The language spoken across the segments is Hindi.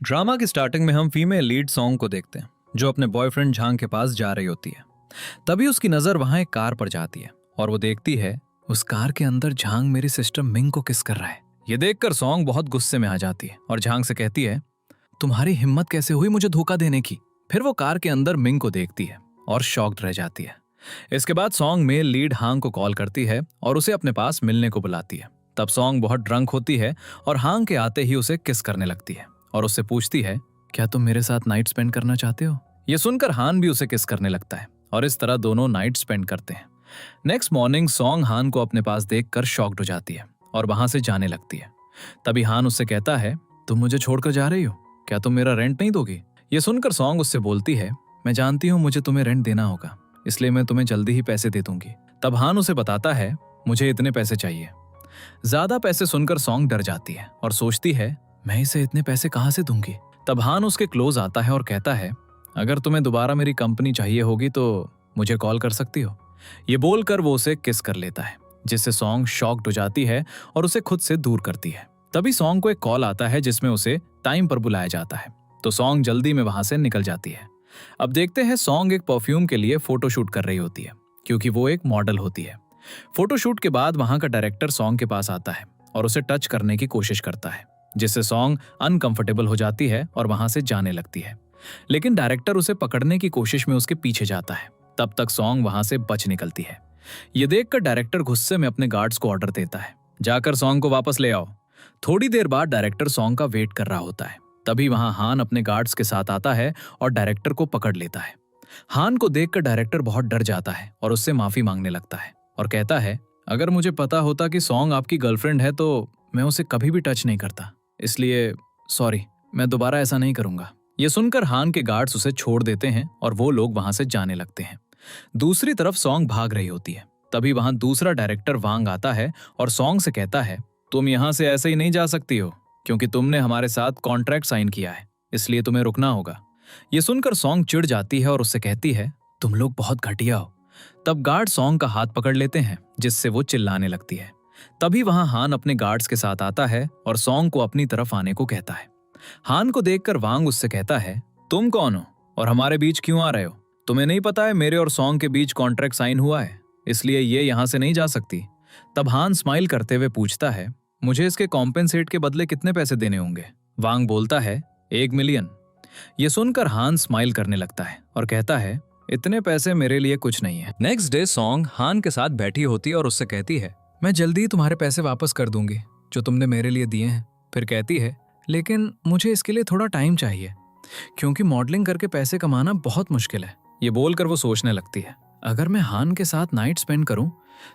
ड्रामा की स्टार्टिंग में हम फीमेल लीड सॉन्ग को देखते हैं जो अपने बॉयफ्रेंड झांग के पास जा रही होती है। तभी उसकी नजर वहां एक कार पर जाती है और वो देखती है उस कार के अंदर झांग मेरी सिस्टर मिंग को किस कर रहा है। ये देखकर सॉन्ग बहुत गुस्से में आ जाती है और झांग से कहती है, तुम्हारी हिम्मत कैसे हुई मुझे धोखा देने की। फिर वो कार के अंदर मिंग को देखती है और शॉक्ड रह जाती है। इसके बाद सॉन्ग मेल लीड हांग को कॉल करती है और उसे अपने पास मिलने को बुलाती है। तब सॉन्ग बहुत ड्रंक होती है और हांग के आते ही उसे किस करने लगती है और उससे पूछती है, क्या तुम मेरे साथ नाइट स्पेंड करना चाहते हो। ये सुनकर हान भी उसे किस करने लगता है और इस तरह दोनों नाइट स्पेंड करते हैं। नेक्स्ट मॉर्निंग सॉन्ग हान को अपने पास देखकर शॉक्ड हो जाती है और वहां से जाने लगती है। तभी हान उससे कहता है, तुम मुझे छोड़कर जा रही हो, क्या तुम मेरा रेंट नहीं दोगी। ये सुनकर सॉन्ग उससे बोलती है, मैं जानती हूँ मुझे तुम्हें रेंट देना होगा, इसलिए मैं तुम्हें जल्दी ही पैसे दे दूंगी। तब हान उसे बताता है, मुझे इतने पैसे चाहिए। ज्यादा पैसे सुनकर सॉन्ग डर जाती है और सोचती है, मैं इसे इतने पैसे कहां से दूंगी। तब हान उसके क्लोज आता है और कहता है, अगर तुम्हें दोबारा मेरी कंपनी चाहिए होगी तो मुझे कॉल कर सकती हो। ये बोलकर वो उसे किस कर लेता है, जिससे सॉन्ग शॉक्ड हो जाती है और उसे खुद से दूर करती है। तभी सॉन्ग को एक कॉल आता है जिसमें उसे टाइम पर बुलाया जाता है, तो सॉन्ग जल्दी में वहां से निकल जाती है। अब देखते हैं सॉन्ग एक परफ्यूम के लिए फोटोशूट कर रही होती है क्योंकि वो एक मॉडल होती है। फोटोशूट के बाद वहां का डायरेक्टर सॉन्ग के पास आता है और उसे टच करने की कोशिश करता है, जिससे सॉन्ग अनकंफर्टेबल हो जाती है और वहां से जाने लगती है। लेकिन डायरेक्टर उसे पकड़ने की कोशिश में उसके पीछे जाता है। तब तक सॉन्ग वहां से बच निकलती है। ये देखकर डायरेक्टर गुस्से में अपने गार्ड्स को ऑर्डर देता है, जाकर सॉन्ग को वापस ले आओ। थोड़ी देर बाद डायरेक्टर सॉन्ग का वेट कर रहा होता है। तभी वहां हान अपने गार्ड्स के साथ आता है और डायरेक्टर को पकड़ लेता है। हान को देखकर डायरेक्टर बहुत डर जाता है और उससे माफी मांगने लगता है और कहता है, अगर मुझे पता होता कि सॉन्ग आपकी गर्लफ्रेंड है तो मैं उसे कभी भी टच नहीं करता, इसलिए सॉरी, मैं दोबारा ऐसा नहीं करूंगा। ये सुनकर हान के गार्ड्स उसे छोड़ देते हैं और वो लोग वहां से जाने लगते हैं। दूसरी तरफ सॉन्ग भाग रही होती है। तभी वहां दूसरा डायरेक्टर वांग आता है और सॉन्ग से कहता है, तुम यहां से ऐसे ही नहीं जा सकती हो क्योंकि तुमने हमारे साथ कॉन्ट्रैक्ट साइन किया है, इसलिए तुम्हें रुकना होगा। ये सुनकर सॉन्ग चिढ़ जाती है और उससे कहती है, तुम लोग बहुत घटिया हो। तब गार्ड सॉन्ग का हाथ पकड़ लेते हैं जिससे वो चिल्लाने लगती है। तभी वहां हान अपने गार्ड्स के साथ आता है और सॉन्ग को अपनी तरफ आने को कहता है। हान को देखकर वांग उससे कहता है, तुम कौन हो और हमारे बीच क्यों आ रहे हो। तुम्हें नहीं पता है मेरे और सॉन्ग के बीच कॉन्ट्रैक्ट साइन हुआ है, इसलिए ये यहां से नहीं जा सकती। तब हान स्माइल करते हुए पूछता है, मुझे इसके कॉम्पेंसेट के बदले कितने पैसे देने होंगे। वांग बोलता है, 1 मिलियन। ये सुनकर हान स्माइल करने लगता है और कहता है, इतने पैसे मेरे लिए कुछ नहीं है। नेक्स्ट डे सॉन्ग हान के साथ बैठी होती है और उससे कहती है, मैं जल्दी ही तुम्हारे पैसे वापस कर दूंगी जो तुमने मेरे लिए दिए हैं। फिर कहती है, लेकिन मुझे इसके लिए थोड़ा टाइम चाहिए क्योंकि मॉडलिंग करके पैसे कमाना बहुत मुश्किल है। ये बोलकर वो सोचने लगती है, अगर मैं हान के साथ नाइट स्पेंड करूं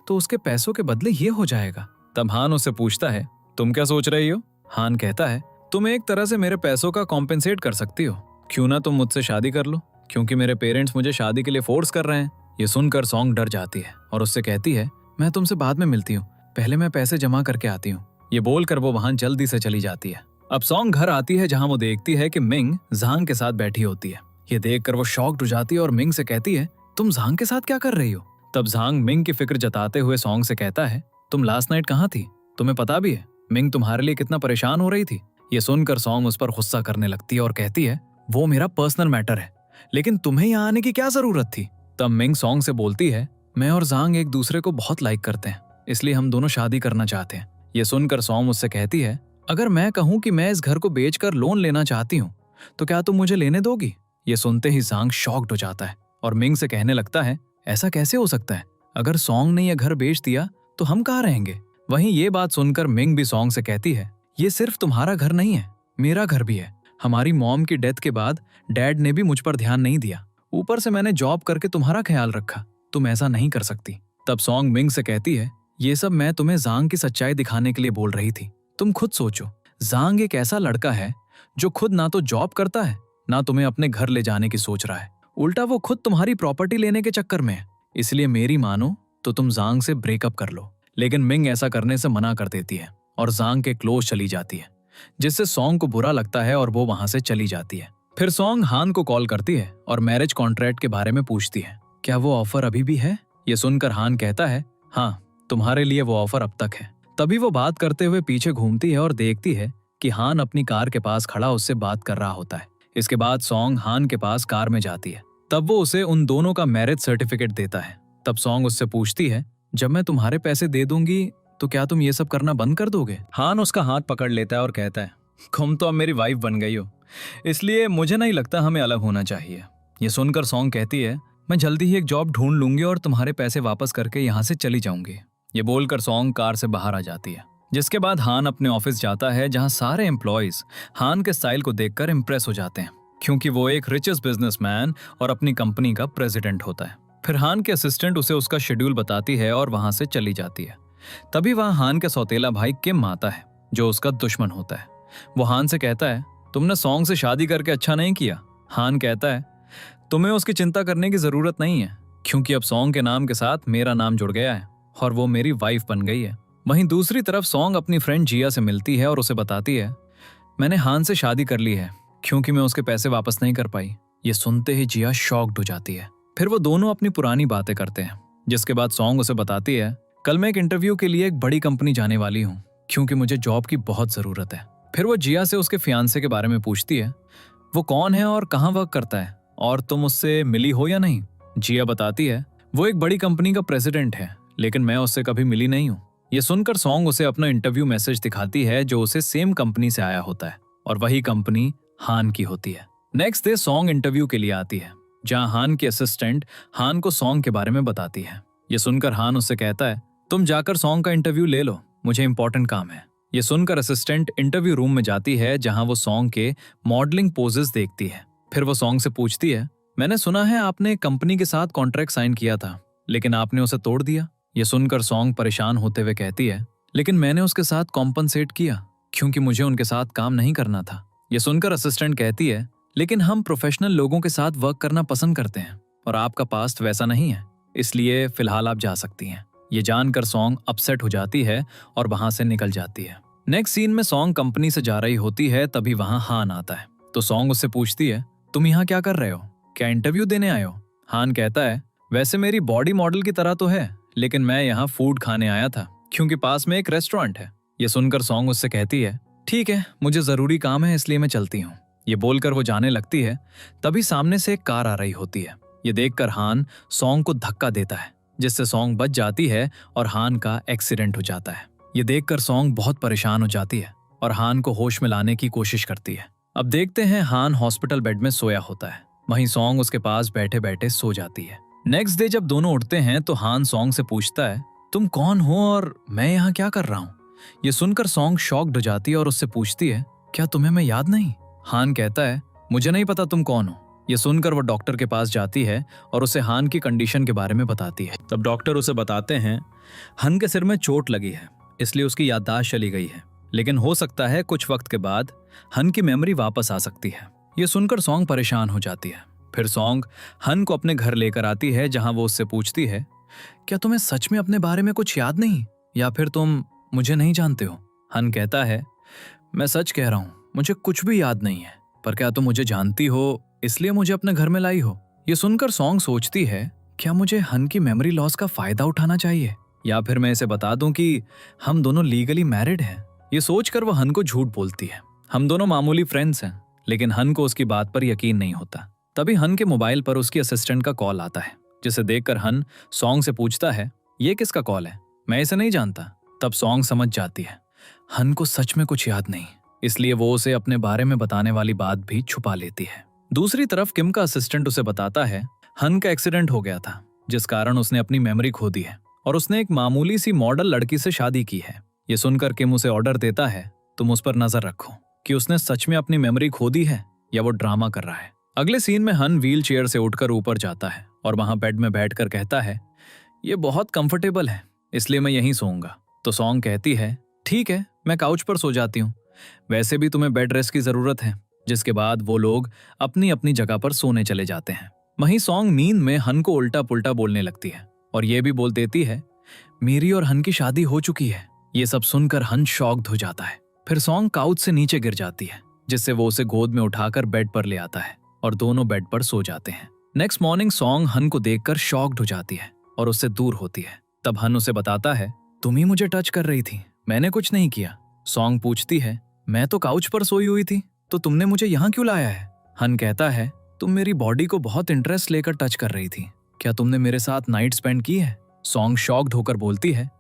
तो उसके पैसों के बदले ये हो जाएगा। तब हान उससे पूछता है, तुम क्या सोच रही हो। हान कहता है, तुम एक तरह से मेरे पैसों का कॉम्पेंसेट कर सकती हो, क्यों ना तुम मुझसे शादी कर लो क्योंकि मेरे पेरेंट्स मुझे शादी के लिए फोर्स कर रहे हैं। ये सुनकर सॉन्ग डर जाती है और उससे कहती है, मैं तुमसे बाद में मिलती हूँ, पहले मैं पैसे जमा करके आती हूँ। ये बोलकर वो वहां जल्दी से चली जाती है। अब सॉन्ग घर आती है जहां वो देखती है कि मिंग झांग के साथ बैठी होती है। ये देखकर वो शॉक्ड हो जाती है और मिंग से कहती है, तुम झांग के साथ क्या कर रही हो। तब झांग मिंग की फिक्र जताते हुए सॉन्ग से कहता है, तुम लास्ट नाइट कहाँ थी, तुम्हें पता भी है मिंग तुम्हारे लिए कितना परेशान हो रही थी। ये सुनकर सॉन्ग उस पर गुस्सा करने लगती है और कहती है, वो मेरा पर्सनल मैटर है, लेकिन तुम्हें यहाँ आने की क्या जरूरत थी। तब मिंग सॉन्ग से बोलती है, मैं और झांग एक दूसरे को बहुत लाइक करते हैं, इसलिए हम दोनों शादी करना चाहते हैं। ये सुनकर सॉन्ग मुझसे कहती है, अगर मैं कहूं कि मैं इस घर को बेचकर लोन लेना चाहती हूँ तो क्या तुम मुझे लेने दोगी। ये सुनते ही झांग शॉक्ड हो जाता है और मिंग से कहने लगता है, ऐसा कैसे हो सकता है, अगर सॉन्ग ने यह घर बेच दिया तो हम कहाँ रहेंगे। वहीं ये बात सुनकर मिंग भी सॉन्ग से कहती है, ये सिर्फ तुम्हारा घर नहीं है, मेरा घर भी है। हमारी मॉम की डेथ के बाद डैड ने भी मुझ पर ध्यान नहीं दिया, ऊपर से मैंने जॉब करके तुम्हारा ख्याल रखा, तुम ऐसा नहीं कर सकती। तब सॉन्ग मिंग से कहती है, ये सब मैं तुम्हें झांग की सच्चाई दिखाने के लिए बोल रही थी। तुम खुद सोचो, झांग एक ऐसा लड़का है जो खुद ना तो जॉब करता है ना तुम्हें अपने घर ले जाने की सोच रहा है, उल्टा वो खुद तुम्हारी प्रॉपर्टी लेने के चक्कर में है। इसलिए मेरी मानो तो तुम झांग से ब्रेकअप कर लो। लेकिन मिंग ऐसा करने से मना कर देती है और झांग के क्लोज चली जाती है, जिससे सॉन्ग को बुरा लगता है और वो वहां से चली जाती है। फिर सॉन्ग हान को कॉल करती है और मैरिज कॉन्ट्रैक्ट के बारे में पूछती है, क्या वो ऑफर अभी भी है। ये सुनकर हान कहता है, हाँ, तुम्हारे लिए वो ऑफर अब तक है। तभी वो बात करते हुए पीछे घूमती है और देखती है कि हान अपनी कार के पास खड़ा उससे बात कर रहा होता है। इसके बाद सॉन्ग हान के पास कार में जाती है। तब वो उसे उन दोनों का मैरिज सर्टिफिकेट देता है। तब सॉन्ग उससे पूछती है, जब मैं तुम्हारे पैसे दे दूंगी तो क्या तुम ये सब करना बंद कर दोगे? हान उसका हाथ पकड़ लेता है और कहता है, तुम तो अब मेरी वाइफ बन गई हो, इसलिए मुझे नहीं लगता हमें अलग होना चाहिए। ये सुनकर सॉन्ग कहती है, मैं जल्दी ही एक जॉब ढूंढ लूंगी और तुम्हारे पैसे वापस करके यहाँ से चली जाऊंगी। ये बोलकर सॉन्ग कार से बाहर आ जाती है। जिसके बाद हान अपने ऑफिस जाता है, जहाँ सारे एम्प्लॉयज हान के स्टाइल को देखकर इम्प्रेस हो जाते हैं, क्योंकि वो एक रिचेस्ट बिजनेसमैन और अपनी कंपनी का प्रेसिडेंट होता है। फिर हान के असिस्टेंट उसे उसका शेड्यूल बताती है और वहां से चली जाती है। तभी वहां हान का सौतेला भाई किम आता है, जो उसका दुश्मन होता है। वो हान से कहता है, तुमने सॉन्ग से शादी करके अच्छा नहीं किया। हान कहता है, तुम्हें उसकी चिंता करने की जरूरत नहीं है, क्योंकि अब सॉन्ग के नाम के साथ मेरा नाम जुड़ गया है और वो मेरी वाइफ बन गई है। वहीं दूसरी तरफ सॉन्ग अपनी फ्रेंड जिया से मिलती है और उसे बताती है, मैंने हान से शादी कर ली है क्योंकि मैं उसके पैसे वापस नहीं कर पाई। ये सुनते ही जिया शॉक्ड हो जाती है। फिर वो दोनों अपनी पुरानी बातें करते हैं। जिसके बाद सॉन्ग उसे बताती है, कल मैं एक इंटरव्यू के लिए एक बड़ी कंपनी जाने वाली हूँ क्योंकि मुझे जॉब की बहुत जरूरत है। फिर वो जिया से उसके फियांसे के बारे में पूछती है, वो कौन है और कहाँ वर्क करता है और तुम उससे मिली हो या नहीं? जिया बताती है, वो एक बड़ी कंपनी का प्रेसिडेंट है, लेकिन मैं उससे कभी मिली नहीं हूँ। ये सुनकर सॉन्ग उसे अपना इंटरव्यू मैसेज दिखाती है, जो उसे सेम कंपनी से आया होता है और वही कंपनी हान की होती है। नेक्स्ट डे सॉन्ग इंटरव्यू के लिए आती है, जहां हान की असिस्टेंट हान को सॉन्ग के बारे में बताती है। ये सुनकर हान उससे कहता है, तुम जाकर सॉन्ग का इंटरव्यू ले लो, मुझे इंपॉर्टेंट काम है। ये सुनकर असिस्टेंट इंटरव्यू रूम में जाती है, जहां वो सॉन्ग के मॉडलिंग पोजेस देखती है। फिर वो सॉन्ग से पूछती है, मैंने सुना है आपने कंपनी के साथ कॉन्ट्रैक्ट साइन किया था, लेकिन आपने उसे तोड़ दिया। ये सुनकर सॉन्ग परेशान होते हुए कहती है, लेकिन मैंने उसके साथ कॉम्पनसेट किया क्योंकि मुझे उनके साथ काम नहीं करना था। ये सुनकर असिस्टेंट कहती है, लेकिन हम प्रोफेशनल लोगों के साथ वर्क करना पसंद करते हैं और आपका पास्ट वैसा नहीं है, इसलिए फिलहाल आप जा सकती हैं। ये जानकर सॉन्ग अपसेट हो जाती है और वहां से निकल जाती है। नेक्स्ट सीन में सॉन्ग कंपनी से जा रही होती है, तभी वहां हान आता है। तो सॉन्ग उससे पूछती है, तुम यहाँ क्या कर रहे हो? क्या इंटरव्यू देने आए हो? हान कहता है, वैसे मेरी बॉडी मॉडल की तरह तो है, लेकिन मैं यहाँ फूड खाने आया था क्योंकि पास में एक रेस्टोरेंट है। ये सुनकर सॉन्ग उससे कहती है, ठीक है, मुझे जरूरी काम है इसलिए मैं चलती हूँ। ये बोलकर वो जाने लगती है। तभी सामने से एक कार आ रही होती है। ये देखकर हान सॉन्ग को धक्का देता है, जिससे सॉन्ग बच जाती है और हान का एक्सीडेंट हो जाता है। ये देखकर सॉन्ग बहुत परेशान हो जाती है और हान को होश में लाने की कोशिश करती है। अब देखते हैं हान हॉस्पिटल बेड में सोया होता है, वहीं सॉन्ग उसके पास बैठे बैठे सो जाती है। नेक्स्ट डे जब दोनों उठते हैं तो हान सॉन्ग से पूछता है, तुम कौन हो और मैं यहाँ क्या कर रहा हूँ? ये सुनकर सॉन्ग शॉक्ड हो जाती है और उससे पूछती है, क्या तुम्हें मैं याद नहीं? हान कहता है, मुझे नहीं पता तुम कौन हो। ये सुनकर वो डॉक्टर के पास जाती है और उसे हान की कंडीशन के बारे में बताती है। तब डॉक्टर उसे बताते हैं, हान के सिर में चोट लगी है, इसलिए उसकी याददाश्त चली गई है, लेकिन हो सकता है कुछ वक्त के बाद हान की मेमोरी वापस आ सकती है। ये सुनकर सॉन्ग परेशान हो जाती है। फिर सॉन्ग हन को अपने घर लेकर आती है, जहां वो उससे पूछती है, क्या तुम्हें सच में अपने बारे में कुछ याद नहीं, या फिर तुम मुझे नहीं जानते हो? हन कहता है, मैं सच कह रहा हूँ, मुझे कुछ भी याद नहीं है, पर क्या तुम मुझे जानती हो इसलिए मुझे अपने घर में लाई हो? ये सुनकर सॉन्ग सोचती है, क्या मुझे हन की मेमोरी लॉस का फायदा उठाना चाहिए, या फिर मैं इसे बता दूं कि हम दोनों लीगली मैरिड हैं? ये सोचकर वो हन को झूठ बोलती है, हम दोनों मामूली फ्रेंड्स हैं। लेकिन हन को उसकी बात पर यकीन नहीं होता। तभी हन के मोबाइल पर उसकी असिस्टेंट का कॉल आता है, जिसे देखकर हन सॉन्ग से पूछता है, ये किसका कॉल है? मैं इसे नहीं जानता। तब सॉन्ग समझ जाती है हन को सच में कुछ याद नहीं, इसलिए वो उसे अपने बारे में बताने वाली बात भी छुपा लेती है। दूसरी तरफ किम का असिस्टेंट उसे बताता है, हन का एक्सीडेंट हो गया था, जिस कारण उसने अपनी मेमोरी खो दी है और उसने एक मामूली सी मॉडल लड़की से शादी की है। ये सुनकर किम उसे ऑर्डर देता है, तुम उस पर नजर रखो कि उसने सच में अपनी मेमोरी खो दी है या वो ड्रामा कर रहा है। अगले सीन में हन व्हील चेयर से उठकर ऊपर जाता है और वहां बेड में बैठकर कहता है, ये बहुत कंफर्टेबल है, इसलिए मैं यहीं सोऊंगा। तो सॉन्ग कहती है, ठीक है, मैं काउच पर सो जाती हूँ, वैसे भी तुम्हें बेड रेस्ट की जरूरत है। जिसके बाद वो लोग अपनी अपनी जगह पर सोने चले जाते हैं। वहीं सॉन्ग नींद में हन को उल्टा पुल्टा बोलने लगती है और ये भी बोल देती है, मेरी और हन की शादी हो चुकी है। ये सब सुनकर हन शॉक्ड हो जाता है। फिर सॉन्ग काउच से नीचे गिर जाती है, जिससे वो उसे गोद में उठाकर बेड पर ले आता है और दोनों बेड पर सो जाते हैं। नेक्स्ट मॉर्निंग सॉन्ग हन को देखकर शॉक्ड हो जाती है और उससे दूर होती है। तब हन उसे बताता है, तुम ही मुझे टच कर रही थी, मैंने कुछ नहीं किया। सॉन्ग पूछती है, मैं तो काउच पर सोई हुई थी, तो तुमने मुझे यहाँ क्यों लाया है? हन कहता है, तुम मेरी बॉडी को बहुत इंटरेस्ट लेकर टच कर रही थी। क्या तुमने मेरे साथ नाइट स्पेंड की है? सॉन्ग शॉक्ड होकर बोलती है,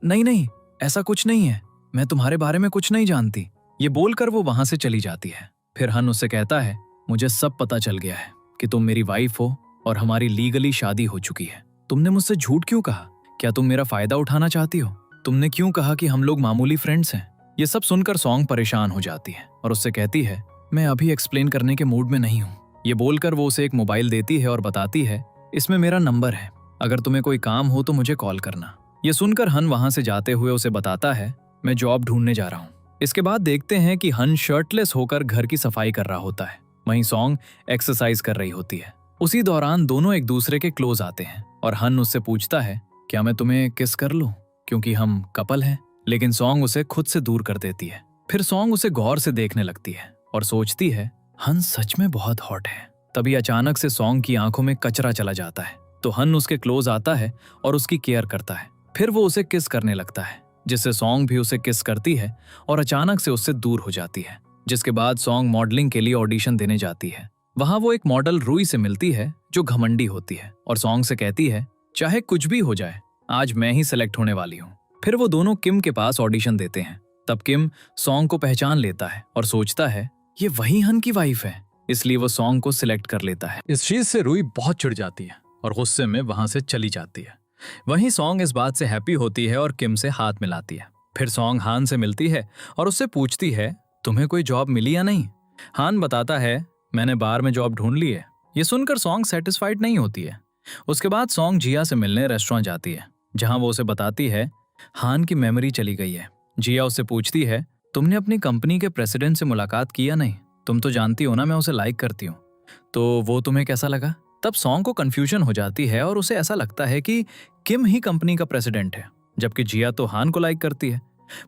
नहीं नहीं, ऐसा कुछ नहीं है, मैं तुम्हारे बारे में कुछ नहीं जानती। ये बोलकर वो वहां से चली जाती है। फिर हन उससे कहता है, मुझे सब पता चल गया है कि तुम मेरी वाइफ हो और हमारी लीगली शादी हो चुकी है। तुमने मुझसे झूठ क्यों कहा? क्या तुम मेरा फायदा उठाना चाहती हो? तुमने क्यों कहा कि हम लोग मामूली फ्रेंड्स हैं? ये सब सुनकर सॉन्ग परेशान हो जाती है और उससे कहती है, मैं अभी एक्सप्लेन करने के मूड में नहीं हूँ। ये बोलकर वो उसे एक मोबाइल देती है और बताती है, इसमें मेरा नंबर है, अगर तुम्हें कोई काम हो तो मुझे कॉल करना। ये सुनकर हन वहां से जाते हुए उसे बताता है, मैं जॉब ढूंढने जा रहा हूँ। इसके बाद देखते हैं कि हन शर्टलेस होकर घर की सफाई कर रहा होता है, वहीं सॉन्ग एक्सरसाइज कर रही होती है। उसी दौरान दोनों एक दूसरे के क्लोज आते हैं और हन उससे पूछता है, क्या मैं तुम्हें किस कर लूं, क्योंकि हम कपल हैं? लेकिन सॉन्ग उसे खुद से दूर कर देती है। फिर सॉन्ग उसे गौर से देखने लगती है और सोचती है, हन सच में बहुत हॉट है। तभी अचानक से सॉन्ग की आंखों में कचरा चला जाता है, तो हन उसके क्लोज आता है और उसकी केयर करता है। फिर वो उसे किस करने लगता है, जिससे सॉन्ग भी उसे किस करती है और अचानक से उससे दूर हो जाती है। जिसके बाद सॉन्ग मॉडलिंग के लिए ऑडिशन देने जाती है। वहां वो एक मॉडल रूई से मिलती है जो घमंडी होती है और सॉन्ग से कहती है, चाहे कुछ भी हो जाए, आज मैं ही सिलेक्ट होने वाली हूँ। फिर वो दोनों किम के पास ऑडिशन देते हैं। तब किम सॉन्ग को पहचान लेता है और सोचता है, ये वही हन की वाइफ है, इसलिए वो सॉन्ग को सिलेक्ट कर लेता है। इस चीज से रूई बहुत चिढ़ जाती है और गुस्से में वहां से चली जाती है। वहीं सॉन्ग इस बात से हैप्पी होती है और किम से हाथ मिलाती है। फिर सॉन्ग हान से मिलती है और उससे पूछती है, तुम्हें कोई जॉब मिली या नहीं? हान बताता है, मैंने बार में जॉब ढूंढ ली है। ये सुनकर सॉन्ग सेटिस्फाइड नहीं होती है। उसके बाद सॉन्ग जिया से मिलने रेस्टोरेंट जाती है, जहां वो उसे बताती है, हान की मेमोरी चली गई है। जिया उससे पूछती है, तुमने अपनी कंपनी के प्रेसिडेंट से मुलाकात की या नहीं? तुम तो जानती हो ना मैं उसे लाइक करती हूँ, तो वो तुम्हें कैसा लगा? तब सॉन्ग को कंफ्यूजन हो जाती है और उसे ऐसा लगता है कि किम ही कंपनी का प्रेसिडेंट है, जबकि जिया तो हान को लाइक करती है।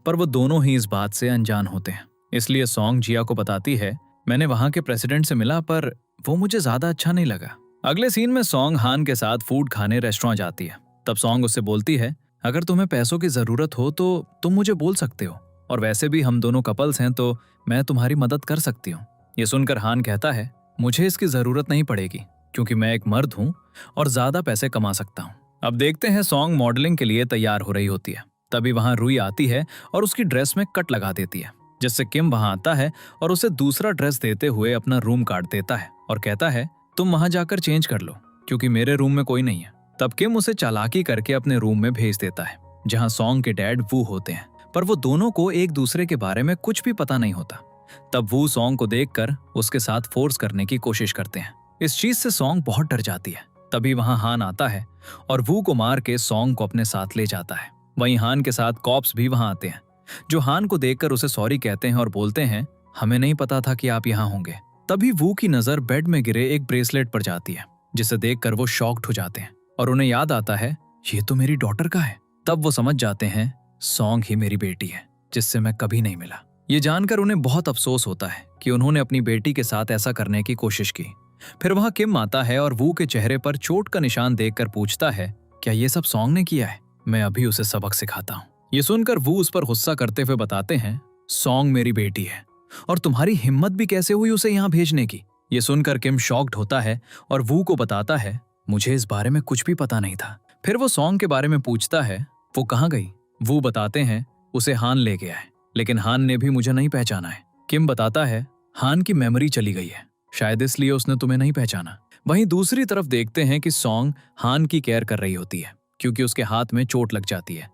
पर वो दोनों ही इस बात से अनजान होते हैं। इसलिए सॉन्ग जिया को बताती है, मैंने वहां के प्रेसिडेंट से मिला पर वो मुझे ज्यादा अच्छा नहीं लगा। अगले सीन में सॉन्ग हान के साथ फूड खाने रेस्टोरेंट जाती है। तब सॉन्ग उससे बोलती है, अगर तुम्हें पैसों की जरूरत हो तो तुम मुझे बोल सकते हो, और वैसे भी हम दोनों कपल्स हैं तो मैं तुम्हारी मदद कर सकती हूँ। ये सुनकर हान कहता है, मुझे इसकी जरूरत नहीं पड़ेगी, क्योंकि मैं एक मर्द हूँ और ज्यादा पैसे कमा सकता हूँ। अब देखते हैं सॉन्ग मॉडलिंग के लिए तैयार हो रही होती है। तभी वहां रूई आती है और उसकी ड्रेस में कट लगा देती है, जिससे किम वहां आता है और उसे दूसरा ड्रेस देते हुए अपना रूम काट देता है और कहता है, तुम वहां जाकर चेंज कर लो, क्योंकि मेरे रूम में कोई नहीं है। तब किम उसे चालाकी करके अपने रूम में भेज देता है, जहां सॉन्ग के डैड वू होते हैं, पर वो दोनों को एक दूसरे के बारे में कुछ भी पता नहीं होता। तब वू सॉन्ग को देखकर उसके साथ फोर्स करने की कोशिश करते हैं। इस चीज से सॉन्ग बहुत डर जाती है। तभी वहां हान आता है और वू को मार के सॉन्ग को अपने साथ ले जाता है। वहीं हान के साथ कॉप्स भी वहां आते हैं, जो हान को देखकर उसे सॉरी कहते हैं और बोलते हैं, हमें नहीं पता था कि आप यहाँ होंगे। तभी वू की नजर बेड में गिरे एक ब्रेसलेट पर जाती है, जिसे देखकर वो शॉक्ड हो जाते हैं और उन्हें याद आता है, ये तो मेरी डॉटर का है। तब वो समझ जाते हैं, सॉन्ग ही मेरी बेटी है, जिससे मैं कभी नहीं मिला। ये जानकर उन्हें बहुत अफसोस होता है कि उन्होंने अपनी बेटी के साथ ऐसा करने की कोशिश की। फिर वहां किम आता है और वू के चेहरे पर चोट का निशान देखकर पूछता है, क्या ये सब सॉन्ग ने किया है? मैं अभी उसे सबक सिखाता हूँ। ये सुनकर वू उस पर गुस्सा करते हुए बताते हैं, सॉन्ग मेरी बेटी है और तुम्हारी हिम्मत भी कैसे हुई उसे यहाँ भेजने की? ये सुनकर किम शॉक्ड होता है और वू को बताता है, मुझे इस बारे में कुछ भी पता नहीं था। फिर वो सॉन्ग के बारे में पूछता है, वो कहाँ गई? वो बताते हैं, उसे हान ले गया है, लेकिन हान ने भी मुझे नहीं पहचाना है। किम बताता है, हान की मेमोरी चली गई है, शायद इसलिए उसने तुम्हें नहीं पहचाना। वहीं दूसरी तरफ देखते हैं कि सॉन्ग हान की केयर कर रही होती है, क्योंकि उसके हाथ में चोट लग जाती है।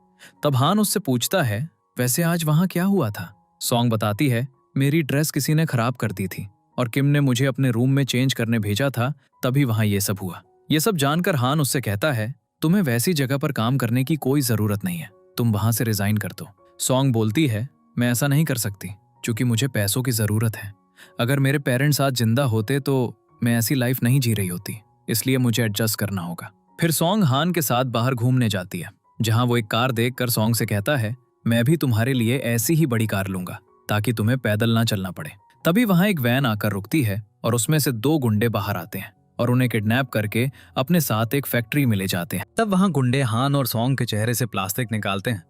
तब हान उससे पूछता है, वैसे आज वहां क्या हुआ था? सॉन्ग बताती है, मेरी ड्रेस किसी ने खराब कर दी थी और किम ने मुझे अपने रूम में चेंज करने भेजा था, तभी वहां ये सब हुआ। ये सब जानकर हान उससे कहता है, तुम्हें वैसी जगह पर काम करने की कोई जरूरत नहीं है, तुम वहां से रिजाइन कर दो। सॉन्ग बोलती है, मैं ऐसा नहीं कर सकती, क्योंकि मुझे पैसों की जरूरत है। अगर मेरे पेरेंट्स आज जिंदा होते तो मैं ऐसी लाइफ नहीं जी रही होती, इसलिए मुझे एडजस्ट करना होगा। फिर सॉन्ग हान के साथ बाहर घूमने जाती है, जहां वो एक कार देखकर सॉन्ग से कहता है, मैं भी तुम्हारे लिए ऐसी ही बड़ी कार लूंगा, ताकि तुम्हें पैदल ना चलना पड़े। तभी वहां एक वैन आकर रुकती है और उसमें से 2 गुंडे बाहर आते हैं और उन्हें किडनैप करके अपने साथ एक फैक्ट्री में ले जाते हैं। तब वहां गुंडे हान और सॉन्ग के चेहरे से प्लास्टिक निकालते हैं,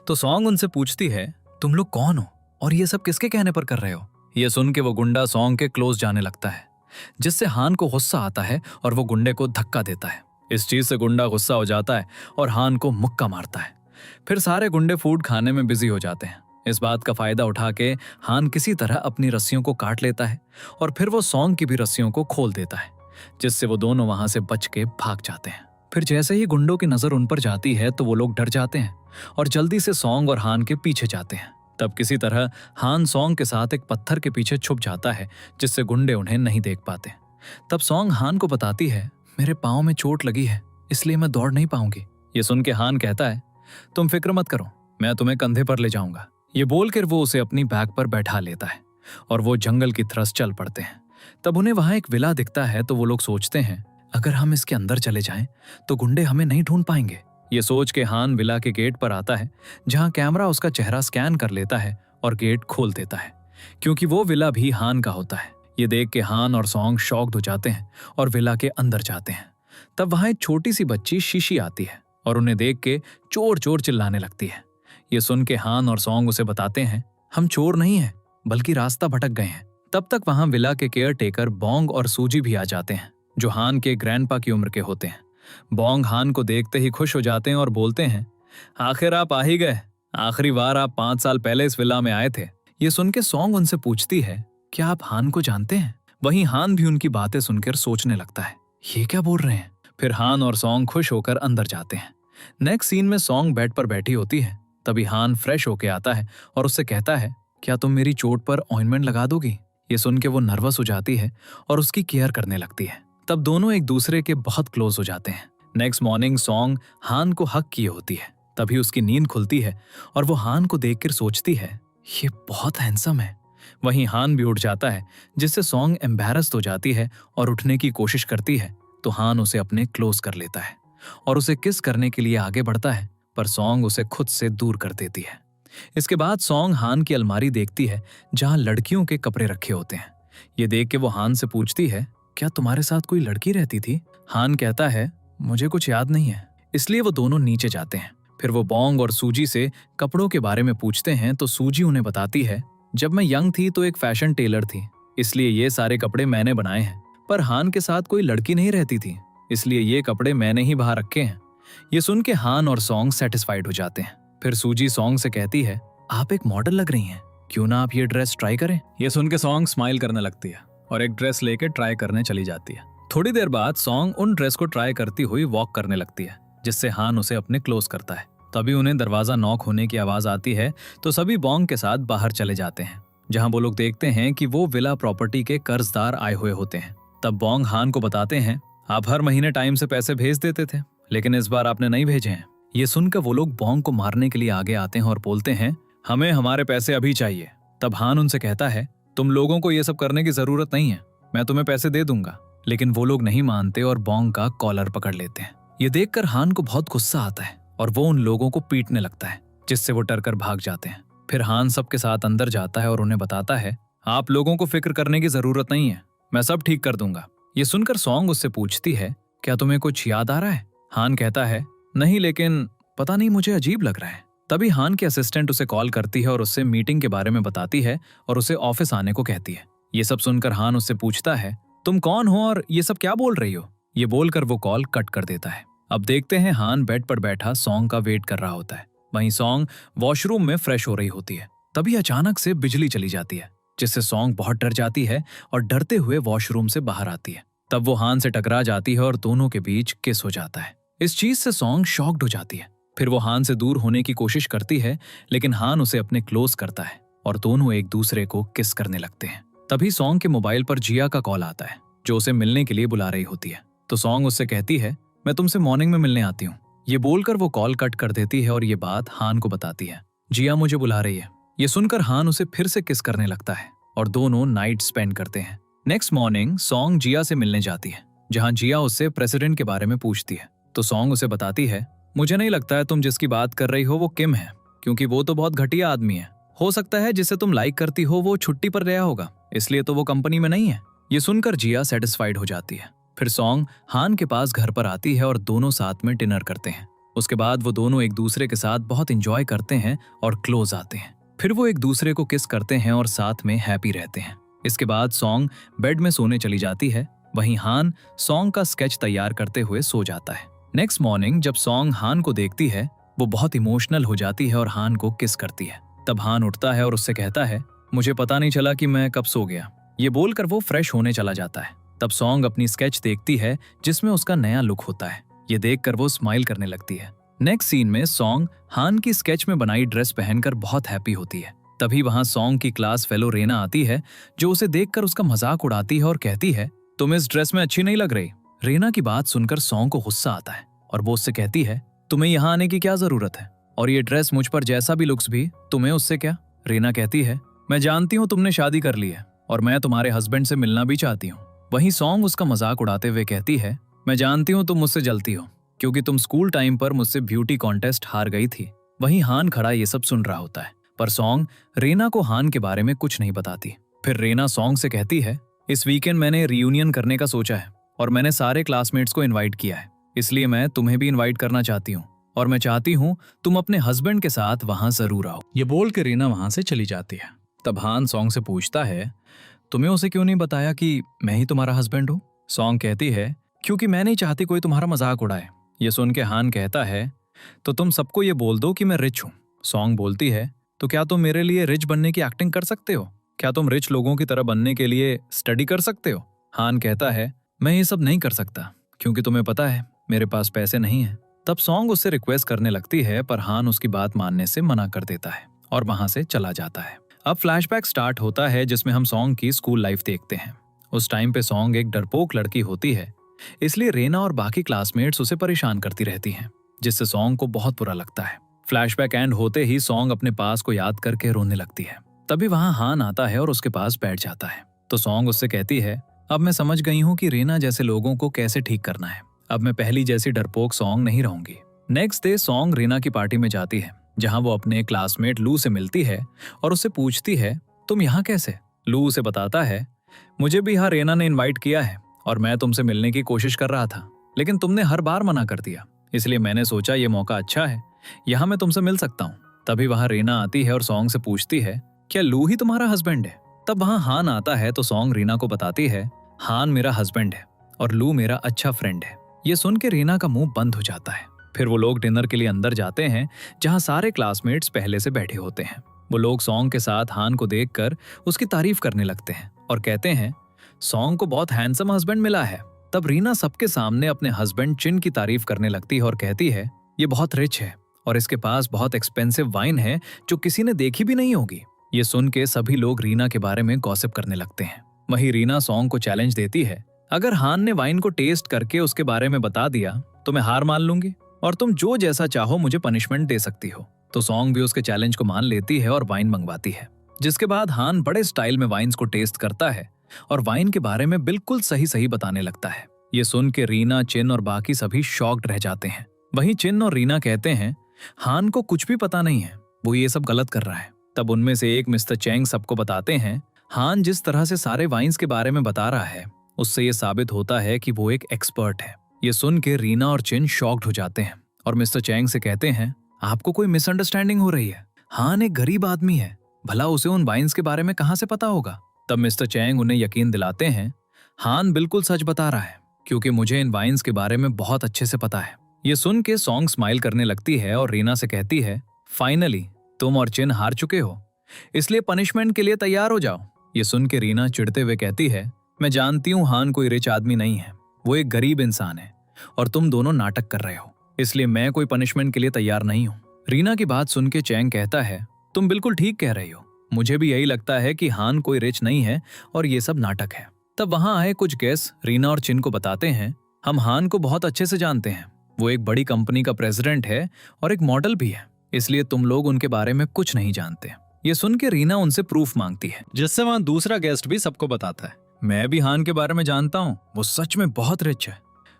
तो सॉन्ग उनसे पूछती है, तुम लोग कौन हो और ये सब किसके कहने पर कर रहे हो? ये सुन के वो गुंडा सॉन्ग के क्लोज जाने लगता है, जिससे हान को गुस्सा आता है और वो गुंडे को धक्का देता है। इस चीज से गुंडा गुस्सा हो जाता है और हान को मुक्का मारता है। फिर सारे गुंडे फूड खाने में बिजी हो जाते हैं। इस बात का फायदा उठा के हान किसी तरह अपनी रस्सियों को काट लेता है और फिर वो सॉन्ग की भी रस्सियों को खोल देता है, जिससे वो दोनों वहां से बच के भाग जाते हैं। फिर जैसे ही गुंडों की नजर उन पर जाती है तो वो लोग डर जाते हैं और जल्दी से सॉन्ग और हान के पीछे जाते हैं। तब किसी तरह हान सॉन्ग के साथ एक पत्थर के पीछे छुप जाता है, जिससे गुंडे उन्हें नहीं देख पाते। तब सॉन्ग हान को बताती है, मेरे पाँव में चोट लगी है, इसलिए मैं दौड़ नहीं पाऊंगी। ये सुन के हान कहता है, तुम फिक्र मत करो, मैं तुम्हें कंधे पर ले जाऊंगा। ये बोलकर वो उसे अपनी बैग पर बैठा लेता है और वो जंगल की तरफ चल पड़ते हैं। तब उन्हें वहां एक विला दिखता है तो वो लोग सोचते हैं, अगर हम इसके अंदर चले जाएं तो गुंडे हमें नहीं ढूंढ पाएंगे। ये सोच के हान विला के गेट पर आता है, जहां कैमरा उसका चेहरा स्कैन कर लेता है और गेट खोल देता है, क्योंकि वो विला भी हान का होता है। ये देख के हान और सॉन्ग शॉक्ड हो जाते हैं और विला के अंदर जाते हैं। तब वहां एक छोटी सी बच्ची शीशी आती है और उन्हें देख के चोर चोर चिल्लाने लगती है। ये सुन के हान और सॉन्ग उसे बताते हैं, हम चोर नहीं हैं, बल्कि रास्ता भटक गए हैं। तब तक वहां विला के केयर टेकर बोंग और सूजी भी आ जाते हैं, जो हान के ग्रैंडपा की उम्र के होते हैं। बोंग हान को देखते ही खुश हो जाते हैं और बोलते हैं, आखिर आप आ ही गए, आखिरी बार आप 5 साल पहले इस विला में आए थे। ये सुन के सॉन्ग उनसे पूछती है, क्या आप हान को जानते हैं? वहीं हान भी उनकी बातें सुनकर सोचने लगता है, ये क्या बोल रहे हैं। फिर हान और सॉन्ग खुश होकर अंदर जाते हैं। नेक्स्ट सीन में सॉन्ग बेड पर बैठी होती है। तभी हान फ्रेश होके आता है और उससे कहता है, क्या तुम मेरी चोट पर ऑइंटमेंट लगा दोगी? ये सुन के वो नर्वस हो जाती है और उसकी केयर करने लगती है। तब दोनों एक दूसरे के बहुत क्लोज हो जाते हैं। नेक्स्ट मॉर्निंग सॉन्ग हान को हक किए होती है। तभी उसकी नींद खुलती है और वो हान को देखकर सोचती है, ये बहुत हैंडसम है। वहीं हान भी उठ जाता है, जिससे सॉन्ग एम्बैरस्ड हो जाती है और उठने की कोशिश करती है, तो हान उसे अपने क्लोज कर लेता है और उसे किस करने के लिए आगे बढ़ता है, पर सॉन्ग उसे खुद से दूर कर देती है। इसके बाद सॉन्ग हान की अलमारी देखती है, जहां लड़कियों के कपड़े रखे होते हैं। ये देख के वो हान से पूछती है, क्या तुम्हारे साथ कोई लड़की रहती थी? हान कहता है, मुझे कुछ याद नहीं है। इसलिए वो दोनों नीचे जाते हैं। फिर वो बोंग और सूजी से कपड़ों के बारे में पूछते हैं, तो सूजी उन्हें बताती है, जब मैं यंग थी तो एक फैशन टेलर थी, इसलिए ये सारे कपड़े मैंने बनाए हैं। पर हान के साथ कोई लड़की नहीं रहती थी, इसलिए ये कपड़े मैंने ही बाहर रखे हैं। ये सुन के हान और सॉन्ग सेटिस्फाइड हो जाते हैं। फिर सूजी सॉन्ग से कहती है, आप एक मॉडल लग रही हैं, क्यों ना आप ये ड्रेस ट्राई करें? ये सुन के सॉन्ग स्माइल करने लगती है और एक ड्रेस लेके ट्राई करने चली जाती है। थोड़ी देर बाद सॉन्ग उन ड्रेस को ट्राई करती हुई वॉक करने लगती है, जिससे हान उसे अपने क्लोज करता है। तभी उन्हें दरवाजा नॉक होने की आवाज आती है, तो सभी बोंग के साथ बाहर चले जाते हैं, जहां वो लोग देखते हैं कि वो विला प्रॉपर्टी के कर्जदार आए हुए होते हैं। तब बोंग हान को बताते हैं, आप हर महीने टाइम से पैसे भेज देते थे, लेकिन इस बार आपने नहीं भेजे हैं। ये सुनकर वो लोग बोंग को मारने के लिए आगे आते हैं और बोलते हैं, हमें हमारे पैसे अभी चाहिए। तब हान उनसे कहता है, तुम लोगों को ये सब करने की जरूरत नहीं है, मैं तुम्हें पैसे दे दूंगा। लेकिन वो लोग नहीं मानते और बोंग का कॉलर पकड़ लेते हैं। ये देखकर हान को बहुत गुस्सा आता है और वो उन लोगों को पीटने लगता है, जिससे वो डर कर भाग जाते हैं। फिर हान सबके साथ अंदर जाता है और उन्हें बताता है, आप लोगों को फिक्र करने की जरूरत नहीं है, मैं सब ठीक कर दूंगा। ये सुनकर सॉन्ग उससे पूछती है, क्या तुम्हें कुछ याद आ रहा है? हान कहता है, नहीं, लेकिन पता नहीं, मुझे अजीब लग रहा है। तभी हान की असिस्टेंट उसे कॉल करती है और उससे मीटिंग के बारे में बताती है और उसे ऑफिस आने को कहती है। ये सब सुनकर हान उससे पूछता है, तुम कौन हो और ये सब क्या बोल रही हो? ये बोलकर वो कॉल कट कर देता है। अब देखते हैं हान बेड पर बैठा सॉन्ग का वेट कर रहा होता है। वहीं सॉन्ग वॉशरूम में फ्रेश हो रही होती है। तभी अचानक से बिजली चली जाती है, जिससे सॉन्ग बहुत डर जाती है और डरते हुए वॉशरूम से बाहर आती है। तब वो हान से टकरा जाती है और दोनों के बीच किस हो जाता है। इस चीज से सॉन्ग शॉक्ड हो जाती है। फिर वो हान से दूर होने की कोशिश करती है, लेकिन हान उसे अपने क्लोज करता है और दोनों एक दूसरे को किस करने लगते हैं। तभी सॉन्ग के मोबाइल पर जिया का कॉल आता है, जो उसे मिलने के लिए बुला रही होती है। तो सॉन्ग उससे कहती है, मैं तुमसे मॉर्निंग में मिलने आती हूँ। ये बोलकर वो कॉल कट कर देती है और ये बात हान को बताती है, जिया मुझे बुला रही है। ये सुनकर हान उसे फिर से किस करने लगता है और दोनों नाइट स्पेंड करते हैं। नेक्स्ट मॉर्निंग सॉन्ग जिया से मिलने जाती है, जहां जिया उससे प्रेसिडेंट के बारे में पूछती है। तो सॉन्ग उसे बताती है, मुझे नहीं लगता है तुम जिसकी बात कर रही हो वो किम है, क्योंकि वो तो बहुत घटिया आदमी है। हो सकता है जिसे तुम लाइक करती हो वो छुट्टी पर गया होगा, इसलिए तो वो कंपनी में नहीं है। ये सुनकर जिया सेटिस्फाइड हो जाती है। फिर सॉन्ग हान के पास घर पर आती है और दोनों साथ में डिनर करते हैं। उसके बाद वो दोनों एक दूसरे के साथ बहुत इंजॉय करते हैं और क्लोज आते हैं। फिर वो एक दूसरे को किस करते हैं और साथ में हैप्पी रहते हैं। इसके बाद सॉन्ग बेड में सोने चली जाती है। वहीं हान सॉन्ग का स्केच तैयार करते हुए सो जाता है। नेक्स्ट मॉर्निंग जब सॉन्ग हान को देखती है, वो बहुत इमोशनल हो जाती है और हान को किस करती है। तब हान उठता है और उससे कहता है, मुझे पता नहीं चला कि मैं कब सो गया। ये बोलकर वो फ्रेश होने चला जाता है। तब सॉन्ग अपनी स्केच देखती है जिसमें उसका नया लुक होता है। ये देखकर वो स्माइल करने लगती है। नेक्स्ट सीन में सॉन्ग हान की स्केच में बनाई ड्रेस पहनकर बहुत हैप्पी होती है। तभी वहां सॉन्ग की क्लास फेलो रेना आती है, जो उसे देखकर उसका मजाक उड़ाती है और कहती है, तुम इस ड्रेस में अच्छी नहीं लग रही। रेना की बात सुनकर सॉन्ग को गुस्सा आता है और वो उससे कहती है, तुम्हें यहाँ आने की क्या जरूरत है, और ये ड्रेस मुझ पर जैसा भी लुक्स भी, तुम्हें उससे क्या। रेना कहती है, मैं जानती हूँ तुमने शादी कर ली है और मैं तुम्हारे हस्बैंड से मिलना भी चाहती हूँ। वहीं सॉन्ग उसका मजाक उड़ाते हुए कहती है, मैं जानती हूँ तुम मुझसे जलती हो क्योंकि तुम स्कूल टाइम पर मुझसे ब्यूटी कॉन्टेस्ट हार गई थी। वहीं हान खड़ा ये सब सुन रहा होता है, पर सॉन्ग रेना को हान के बारे में कुछ नहीं बताती। फिर रेना सॉन्ग से कहती है, इस वीकेंड मैंने रियूनियन करने का सोचा है और मैंने सारे क्लासमेट्स को इनवाइट किया है, इसलिए मैं तुम्हें भी इनवाइट करना चाहती हूँ और मैं चाहती हूँ तुम अपने हस्बैंड के साथ वहां जरूर आओ। ये बोल के रीना वहां से चली जाती है। तब हान सॉन्ग से पूछता है, तुम्हें उसे क्यों नहीं बताया कि मैं ही तुम्हारा हस्बैंड हूँ। सॉन्ग कहती है, क्योंकि मैं नहीं चाहती कोई तुम्हारा मजाक उड़ाए। ये सुन के हान कहता है, तो तुम सबको ये बोल दो कि मैं रिच हूँ। सॉन्ग बोलती है, तो क्या तुम मेरे लिए रिच बनने की एक्टिंग कर सकते हो? क्या तुम रिच लोगों की तरह बनने के लिए स्टडी कर सकते हो? हान कहता है, मैं ये सब नहीं कर सकता क्योंकि तुम्हें पता है मेरे पास पैसे नहीं है। तब सॉन्ग उससे रिक्वेस्ट करने लगती है, पर हान उसकी बात मानने से मना कर देता है और वहां से चला जाता है। अब फ्लैशबैक स्टार्ट होता है जिसमें हम सॉन्ग की स्कूल लाइफ देखते हैं। उस टाइम पे सॉन्ग एक डरपोक लड़की होती है, इसलिए रेना और बाकी क्लासमेट्स उसे परेशान करती रहती हैं, जिससे सॉन्ग को बहुत बुरा लगता है। फ्लैशबैक एंड होते ही सॉन्ग अपने पास को याद करके रोने लगती है। तभी वहां हान आता है और उसके पास बैठ जाता है। तो सॉन्ग उससे कहती है, अब मैं समझ गई हूँ कि रेना जैसे लोगों को कैसे ठीक करना है। अब मैं पहली जैसी डरपोक सॉन्ग नहीं रहूंगी। नेक्स्ट डे सॉन्ग रीना की पार्टी में जाती है, जहां वो अपने क्लासमेट लू से मिलती है और उससे पूछती है, तुम यहाँ कैसे? लू उसे बताता है, मुझे भी यहाँ रेना ने इनवाइट किया है और मैं तुमसे मिलने की कोशिश कर रहा था, लेकिन तुमने हर बार मना कर दिया, इसलिए मैंने सोचा ये मौका अच्छा है, यहाँ मैं तुमसे मिल सकता हूँ। तभी वहां रेना आती है और सॉन्ग से पूछती है, क्या लू ही तुम्हारा हस्बैंड है? तब वहां हान आता है तो सॉन्ग रीना को बताती है, हान मेरा हस्बैंड है और लू मेरा अच्छा फ्रेंड है। ये सुन के रीना का मुंह बंद हो जाता है। फिर वो लोग डिनर के लिए अंदर जाते हैं, जहां सारे क्लासमेट्स पहले से बैठे होते हैं। वो लोग सॉन्ग के साथ हान को देखकर उसकी तारीफ करने लगते हैं और कहते हैं, सॉन्ग को बहुत हैंडसम हस्बैंड मिला है। तब रीना सबके सामने अपने हस्बैंड चिन की तारीफ करने लगती है और कहती है, ये बहुत रिच है और इसके पास बहुत एक्सपेंसिव वाइन है जो किसी ने देखी भी नहीं होगी। ये सुन के सभी लोग रीना के बारे में गॉसिप करने लगते हैं। वहीं रीना सॉन्ग को चैलेंज देती है, अगर हान ने वाइन को टेस्ट करके उसके बारे में बता दिया तो मैं हार मान लूंगी और तुम जो जैसा चाहो मुझे पनिशमेंट दे सकती हो। तो सॉन्ग भी उसके चैलेंज को मान लेती है और वाइन मंगवाती है, जिसके बाद हान बड़े स्टाइल में वाइन्स को टेस्ट करता है और वाइन के बारे में बिल्कुल सही सही बताने लगता है। ये सुन के रीना, चिन और बाकी सभी शॉक्ड रह जाते हैं। वहीं चिन और रीना कहते हैं, हान को कुछ भी पता नहीं है, वो ये सब गलत कर रहा है। तब उनमें से एक मिस्टर चैंग सबको बताते हैं, हान जिस तरह से सारे वाइन्स के बारे में बता रहा है उससे ये साबित होता है कि वो एक एक्सपर्ट है। ये सुन के रीना और चिन शॉक्ड हो जाते हैं और मिस्टर चैंग से कहते हैं, आपको कोई मिसअंडरस्टैंडिंग हो रही है। हान एक गरीब आदमी है, भला उसे उन वाइन्स के बारे में कहां से पता होगा। तब मिस्टर चैंग उन्हें यकीन दिलाते हैं, हान बिल्कुल सच बता रहा है क्योंकि मुझे इन वाइन्स के बारे में बहुत अच्छे से पता है। ये सुन के सॉन्ग स्माइल करने लगती है और रीना से कहती है, फाइनली तुम और चिन हार चुके हो, इसलिए पनिशमेंट के लिए तैयार हो जाओ। ये सुन के रीना चिढ़ते हुए कहती है, मैं जानती हूँ हान कोई रिच आदमी नहीं है, वो एक गरीब इंसान है और तुम दोनों नाटक कर रहे हो, इसलिए मैं कोई पनिशमेंट के लिए तैयार नहीं हूँ। रीना की बात सुन के चैंग कहता है, तुम बिल्कुल ठीक कह रही हो, मुझे भी यही लगता है कि हान कोई रिच नहीं है और ये सब नाटक है। तब वहां आए कुछ गेस्ट रीना और चिन को बताते हैं, हम हान को बहुत अच्छे से जानते हैं, वो एक बड़ी कंपनी का प्रेसिडेंट है और एक मॉडल भी है, इसलिए तुम लोग उनके बारे में कुछ नहीं जानते। ये सुन के रीना उनसे प्रूफ मांगती है, जिससे वहां दूसरा गेस्ट भी सबको बताता है, मैं भी हान के बारे में जानता हूँ, वो सच में बहुत रिच है।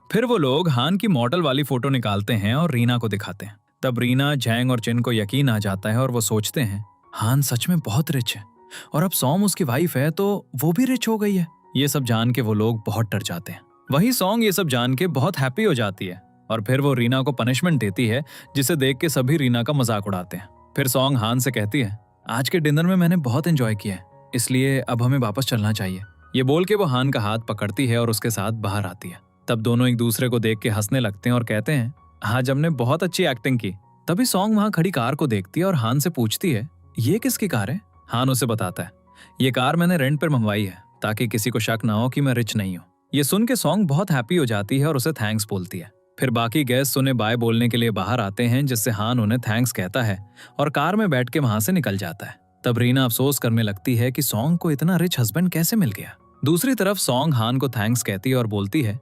फिर वो लोग हान की मॉडल वाली फोटो निकालते हैं और रीना को दिखाते हैं। तब रीना, झैंग और चिन को यकीन आ जाता है और वो सोचते हैं, हान सच में बहुत रिच है और अब सॉन्ग उसकी वाइफ है तो वो भी रिच हो गई है। ये सब जान के वो लोग बहुत डर जाते हैं। वही सॉन्ग ये सब जान के बहुत हैप्पी हो जाती है और फिर वो रीना को पनिशमेंट देती है, जिसे देख के सभी रीना का मजाक उड़ाते हैं। फिर सॉन्ग हान से कहती है, आज के डिनर में मैंने बहुत एंजॉय किया है, इसलिए अब हमें वापस चलना चाहिए। ये बोल के वो हान का हाथ पकड़ती है और उसके साथ बाहर आती है। तब दोनों एक दूसरे को देख के हंसने लगते हैं और कहते हैं, आज हमने बहुत अच्छी एक्टिंग की। तभी सॉन्ग वहां खड़ी कार को देखती है और हान से पूछती है, ये किसकी कार है? हान उसे बताता है, ये कार मैंने रेंट पर मंगवाई है ताकि किसी को शक ना हो कि मैं रिच नहीं हूँ। ये सुन के सॉन्ग बहुत हैप्पी हो जाती है और उसे थैंक्स बोलती है। फिर बाकी गेस्ट उन्हें बाय बोलने के लिए बाहर आते हैं, जिससे हान उन्हें थैंक्स कहता है और कार में बैठ के वहां से निकल जाता है। तब रीना अफसोस करने लगती है कि सॉन्ग को इतना रिच हस्बैंड कैसे मिल गया। दूसरी तरफ सॉन्ग हान को थैंक्स कहती है और बोलती है,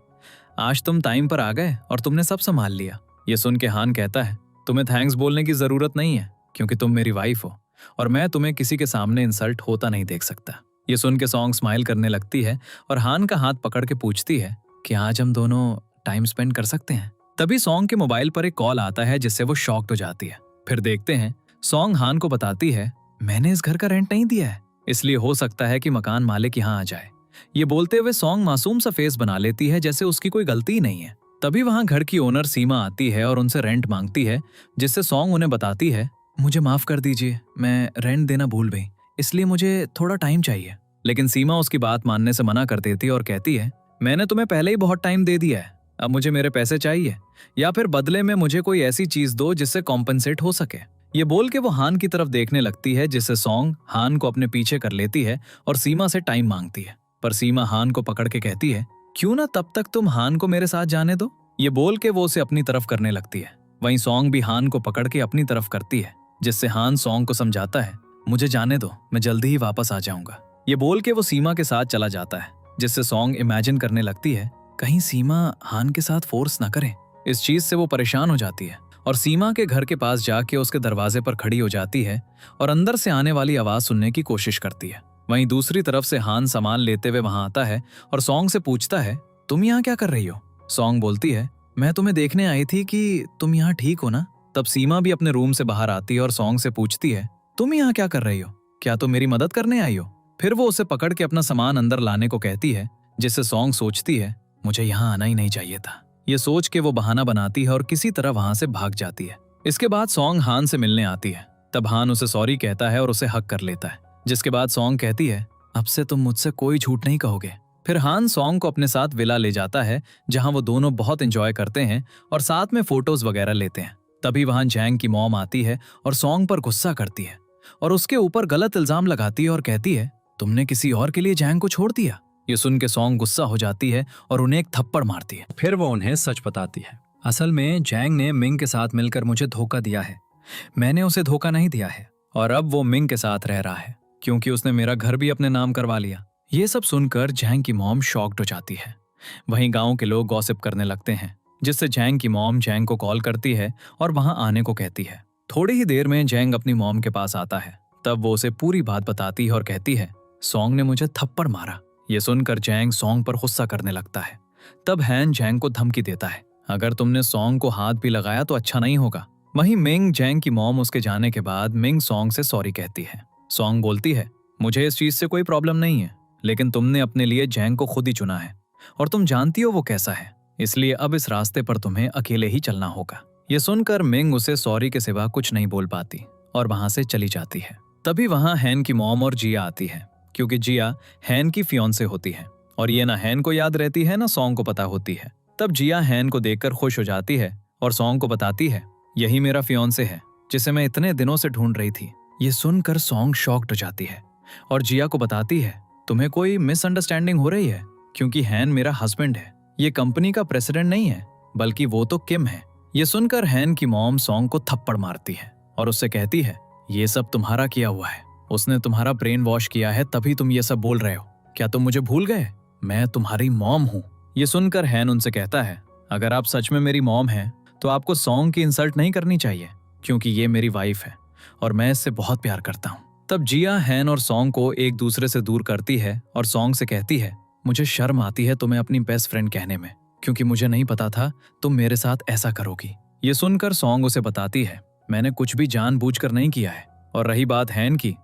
आज तुम टाइम पर आ गए और तुमने सब संभाल लिया। ये सुन के हान कहता है, तुम्हें थैंक्स बोलने की जरूरत नहीं है क्योंकि तुम मेरी वाइफ हो और मैं तुम्हें किसी के सामने इंसल्ट होता नहीं देख सकता। ये सुन के सॉन्ग स्माइल करने लगती है और हान का हाथ पकड़ के पूछती है कि आज हम दोनों टाइम स्पेंड कर सकते हैं। तभी सॉन्ग के मोबाइल पर एक कॉल आता है, जिससे वो शॉक्ड हो जाती है। फिर देखते हैं सॉन्ग हान को बताती है, मैंने इस घर का रेंट नहीं दिया है, इसलिए हो सकता है कि मकान मालिक यहाँ आ जाए। ये बोलते हुए सॉन्ग मासूम सा फेस बना लेती है, जैसे उसकी कोई गलती ही नहीं है। तभी वहां घर की ओनर सीमा आती है और उनसे रेंट मांगती है, जिससे सॉन्ग उन्हें बताती है, मुझे माफ कर दीजिए, मैं रेंट देना भूल गई, इसलिए मुझे थोड़ा टाइम चाहिए। लेकिन सीमा उसकी बात मानने से मना कर देती है और कहती है, मैंने तुम्हें पहले ही बहुत टाइम दे दिया है, अब मुझे मेरे पैसे चाहिए या फिर बदले में मुझे कोई ऐसी चीज दो जिससे कॉम्पनसेट हो सके। ये बोल के वो हान की तरफ देखने लगती है, जिससे सॉन्ग हान को अपने पीछे कर लेती है और सीमा से टाइम मांगती है। पर सीमा हान को पकड़ के कहती है, क्यों ना तब तक तुम हान को मेरे साथ जाने दो। ये बोल के वो उसे अपनी तरफ करने लगती है। वहीं सॉन्ग भी हान को पकड़ के अपनी तरफ करती है, जिससे हान सॉन्ग को समझाता है, मुझे जाने दो, मैं जल्दी ही वापस आ जाऊंगा। ये बोल के वो सीमा के साथ चला जाता है, जिससे सॉन्ग इमेजिन करने लगती है, कहीं सीमा हान के साथ फोर्स ना करे। इस चीज से वो परेशान हो जाती है और सीमा के घर के पास जाके उसके दरवाजे पर खड़ी हो जाती है और अंदर से आने वाली आवाज सुनने की कोशिश करती है। वहीं दूसरी तरफ से हान सामान लेते हुए वहां आता है और सॉन्ग से पूछता है, तुम यहाँ क्या कर रही हो? सॉन्ग बोलती है, मैं तुम्हें देखने आई थी कि तुम यहाँ ठीक हो ना। तब सीमा भी अपने रूम से बाहर आती है और सॉन्ग से पूछती है, तुम यहाँ क्या कर रही हो? क्या तुम मेरी मदद करने आई हो? फिर वो उसे पकड़ के अपना सामान अंदर लाने को कहती है, जिससे सॉन्ग सोचती है, मुझे यहाँ आना ही नहीं चाहिए था। ये सोच के वो बहाना बनाती है और किसी तरह वहां से भाग जाती है। इसके बाद सॉन्ग हान से मिलने आती है। तब हान उसे सॉरी कहता है और उसे हक कर लेता है, जिसके बाद सॉन्ग कहती है, अब से तुम मुझसे कोई झूठ नहीं कहोगे। फिर हान सॉन्ग को अपने साथ विला ले जाता है, जहां वो दोनों बहुत एंजॉय करते हैं और साथ में फोटोज वगैरह लेते हैं। तभी वहां जैंग की मॉम आती है और सॉन्ग पर गुस्सा करती है और उसके ऊपर गलत इल्जाम लगाती है और कहती है, तुमने किसी और के लिए जैंग को छोड़ दिया। ये सुन के सॉन्ग गुस्सा हो जाती है और उन्हें एक थप्पड़ मारती है। फिर वो उन्हें सच बताती है, असल में जैंग ने मिंग के साथ मिलकर मुझे धोखा दिया है, मैंने उसे धोखा नहीं दिया है और अब वो मिंग के साथ रह रहा है क्योंकि उसने मेरा घर भी अपने नाम करवा लिया। ये सब सुनकर जैंग की मॉम शॉक्ड हो जाती है। वहीं गांव के लोग गॉसिप करने लगते हैं, जिससे जैंग की मॉम जैंग को कॉल करती है और वहां आने को कहती है। थोड़ी ही देर में जैंग अपनी मॉम के पास आता है। तब वो उसे पूरी बात बताती है और कहती है, सॉन्ग ने मुझे थप्पड़ मारा। ये सुनकर जैंग सॉन्ग पर गुस्सा करने लगता है। तब हैन जैंग को धमकी देता है, अगर तुमने सॉन्ग को हाथ भी लगाया तो अच्छा नहीं होगा। वहीं मिंग जैंग की मॉम उसके जाने के बाद मिंग सॉन्ग से सॉरी कहती है। सॉन्ग बोलती है, मुझे इस चीज से कोई प्रॉब्लम नहीं है, लेकिन तुमने अपने लिए जैंग को खुद ही चुना है और तुम जानती हो वो कैसा है, इसलिए अब इस रास्ते पर तुम्हें अकेले ही चलना होगा। ये सुनकर मिंग उसे सॉरी के सिवा कुछ नहीं बोल पाती और वहां से चली जाती है। तभी वहां हैन की मॉम और जिया आती है, क्योंकि जिया हैन की फियोंसे होती है और ये ना हैन को याद रहती है ना सॉन्ग को पता होती है। तब जिया हैन को देखकर खुश हो जाती है और सॉन्ग को बताती है, यही मेरा फियोंसे है जिसे मैं इतने दिनों से ढूंढ रही थी। ये सुनकर सॉन्ग शॉक्ड हो जाती है और जिया को बताती है, तुम्हें कोई मिसअंडरस्टैंडिंग हो रही है, क्योंकि हैन मेरा हस्बैंड है, ये कंपनी का प्रेसिडेंट नहीं है, बल्कि वो तो किम है। ये सुनकर हैन की मॉम सॉन्ग को थप्पड़ मारती है और उससे कहती है, ये सब तुम्हारा किया हुआ है, उसने तुम्हारा ब्रेन वॉश किया है, तभी तुम ये सब बोल रहे हो। क्या तुम मुझे भूल गए? मैं तुम्हारी मॉम हूँ। ये सुनकर हैन उनसे कहता है, अगर आप सच में मेरी मॉम हैं तो आपको सॉन्ग की इंसल्ट नहीं करनी चाहिए, क्योंकि ये मेरी वाइफ है और मैं इससे बहुत प्यार करता हूँ। तब जिया हैन और सॉन्ग को एक दूसरे से दूर करती है और सॉन्ग से कहती है, मुझे शर्म आती है तुम्हें अपनी बेस्ट फ्रेंड कहने में, क्योंकि मुझे नहीं पता था तुम मेरे साथ ऐसा करोगी। ये सुनकर सॉन्ग उसे बताती है, मैंने कुछ भी जानबूझकर नहीं किया है, और रही बात हैन की,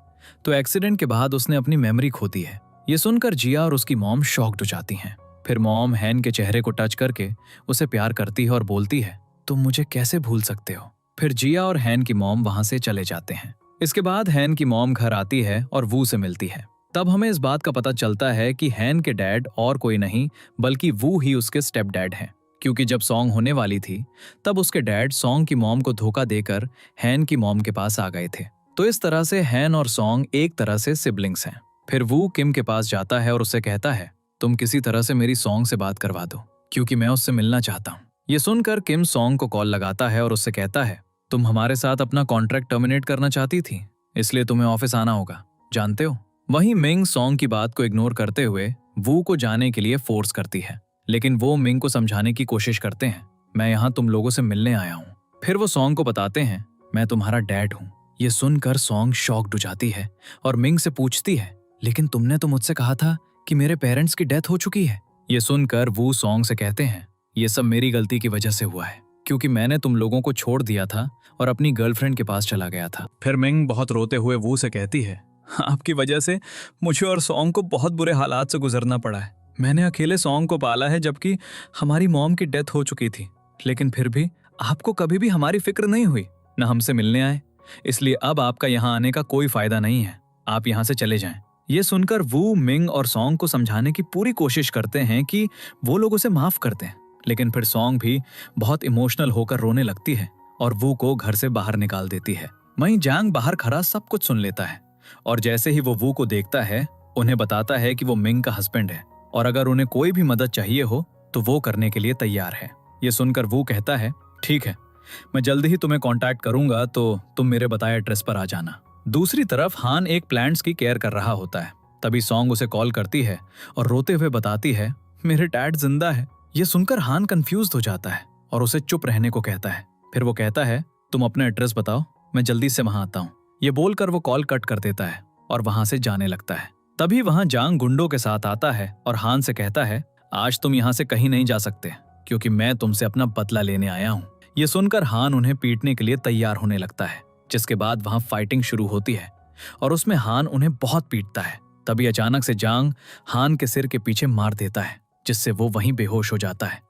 तो एक्सीडेंट के बाद उसने अपनी मेमोरी खो दी है। ये सुनकर जिया और उसकी मॉम शॉक्ड हो जाती हैं। फिर मॉम हैन के चेहरे को टच करके उसे प्यार करती है और बोलती है, तुम मुझे कैसे भूल सकते हो। फिर जिया और हैन की मॉम वहां से चले जाते हैं। इसके बाद हैन की मॉम घर आती है और वू से मिलती है। तब हमें इस बात का पता चलता है कि हैन के डैड और कोई नहीं बल्कि वू ही उसके स्टेप डैड हैं, क्योंकि जब सॉन्ग होने वाली थी तब उसके डैड सॉन्ग की मॉम को धोखा देकर हैन की मॉम के पास आ गए थे। तो इस तरह से हैन और सॉन्ग एक तरह से सिबलिंग्स हैं। फिर वू किम के पास जाता है और उससे कहता है, तुम किसी तरह से मेरी सॉन्ग से बात करवा दो, क्योंकि मैं उससे मिलना चाहता हूँ। ये सुनकर किम सॉन्ग को कॉल लगाता है और उससे कहता है, तुम हमारे साथ अपना कॉन्ट्रैक्ट टर्मिनेट करना चाहती थी, इसलिए तुम्हें ऑफिस आना होगा, जानते हो। वहीं मिंग सॉन्ग की बात को इग्नोर करते हुए वू को जाने के लिए फोर्स करती है, लेकिन वो मिंग को समझाने की कोशिश करते हैं, मैं यहाँ तुम लोगों से मिलने आया हूँ। फिर वो सॉन्ग को बताते हैं, मैं तुम्हारा डैड हूँ। ये सुनकर सॉन्ग शॉक्ड हो जाती है और मिंग से पूछती है, लेकिन तुमने तो मुझसे कहा था कि मेरे पेरेंट्स की डेथ हो चुकी है। ये सुनकर वू सॉन्ग से कहते हैं, ये सब मेरी गलती की वजह से हुआ है, क्योंकि मैंने तुम लोगों को छोड़ दिया था और अपनी गर्लफ्रेंड के पास चला गया था। फिर मिंग बहुत रोते हुए वू से कहती है, आपकी वजह से मुझे और सॉन्ग को बहुत बुरे हालात से गुजरना पड़ा है। मैंने अकेले सॉन्ग को पाला है जबकि हमारी मॉम की डेथ हो चुकी थी, लेकिन फिर भी आपको कभी भी हमारी फिक्र नहीं हुई, न हमसे मिलने आए, इसलिए अब आपका यहाँ आने का कोई फायदा नहीं है, आप यहाँ से चले जाएं। ये सुनकर वू मिंग और सॉन्ग को समझाने की पूरी कोशिश करते हैं कि वो लोग उसे माफ कर दें, लेकिन फिर सॉन्ग भी बहुत इमोशनल होकर रोने लगती है और वू को घर से बाहर निकाल देती है। वहीं जांग बाहर खड़ा सब कुछ सुन लेता है और जैसे ही वो वू को देखता है उन्हें बताता है कि वो मिंग का हस्बैंड है और अगर उन्हें कोई भी मदद चाहिए हो तो वो करने के लिए तैयार है। ये सुनकर वू कहता है, ठीक है, मैं जल्दी ही तुम्हें कांटेक्ट करूंगा, तो तुम मेरे बताए एड्रेस पर आ जाना। दूसरी तरफ हान एक प्लांट्स की केयर कर रहा होता है। तभी सॉन्ग उसे कॉल करती है और रोते हुए बताती है, मेरे डैड जिंदा है। ये सुनकर हान कंफ्यूज हो जाता है और उसे चुप रहने को कहता है। फिर वो कहता है, तुम अपना एड्रेस बताओ, मैं जल्दी से वहां आता हूँ। ये बोलकर वो कॉल कट कर देता है और वहां से जाने लगता है। तभी वहां जांग गुंडों के साथ आता है और हान से कहता है, आज तुम यहाँ से कहीं नहीं जा सकते, क्योंकि मैं तुमसे अपना बदला लेने आया हूँ। ये सुनकर हान उन्हें पीटने के लिए तैयार होने लगता है, जिसके बाद वहां फाइटिंग शुरू होती है और उसमें हान उन्हें बहुत पीटता है। तभी अचानक से जांग हान के सिर के पीछे मार देता है, जिससे वो वहीं बेहोश हो जाता है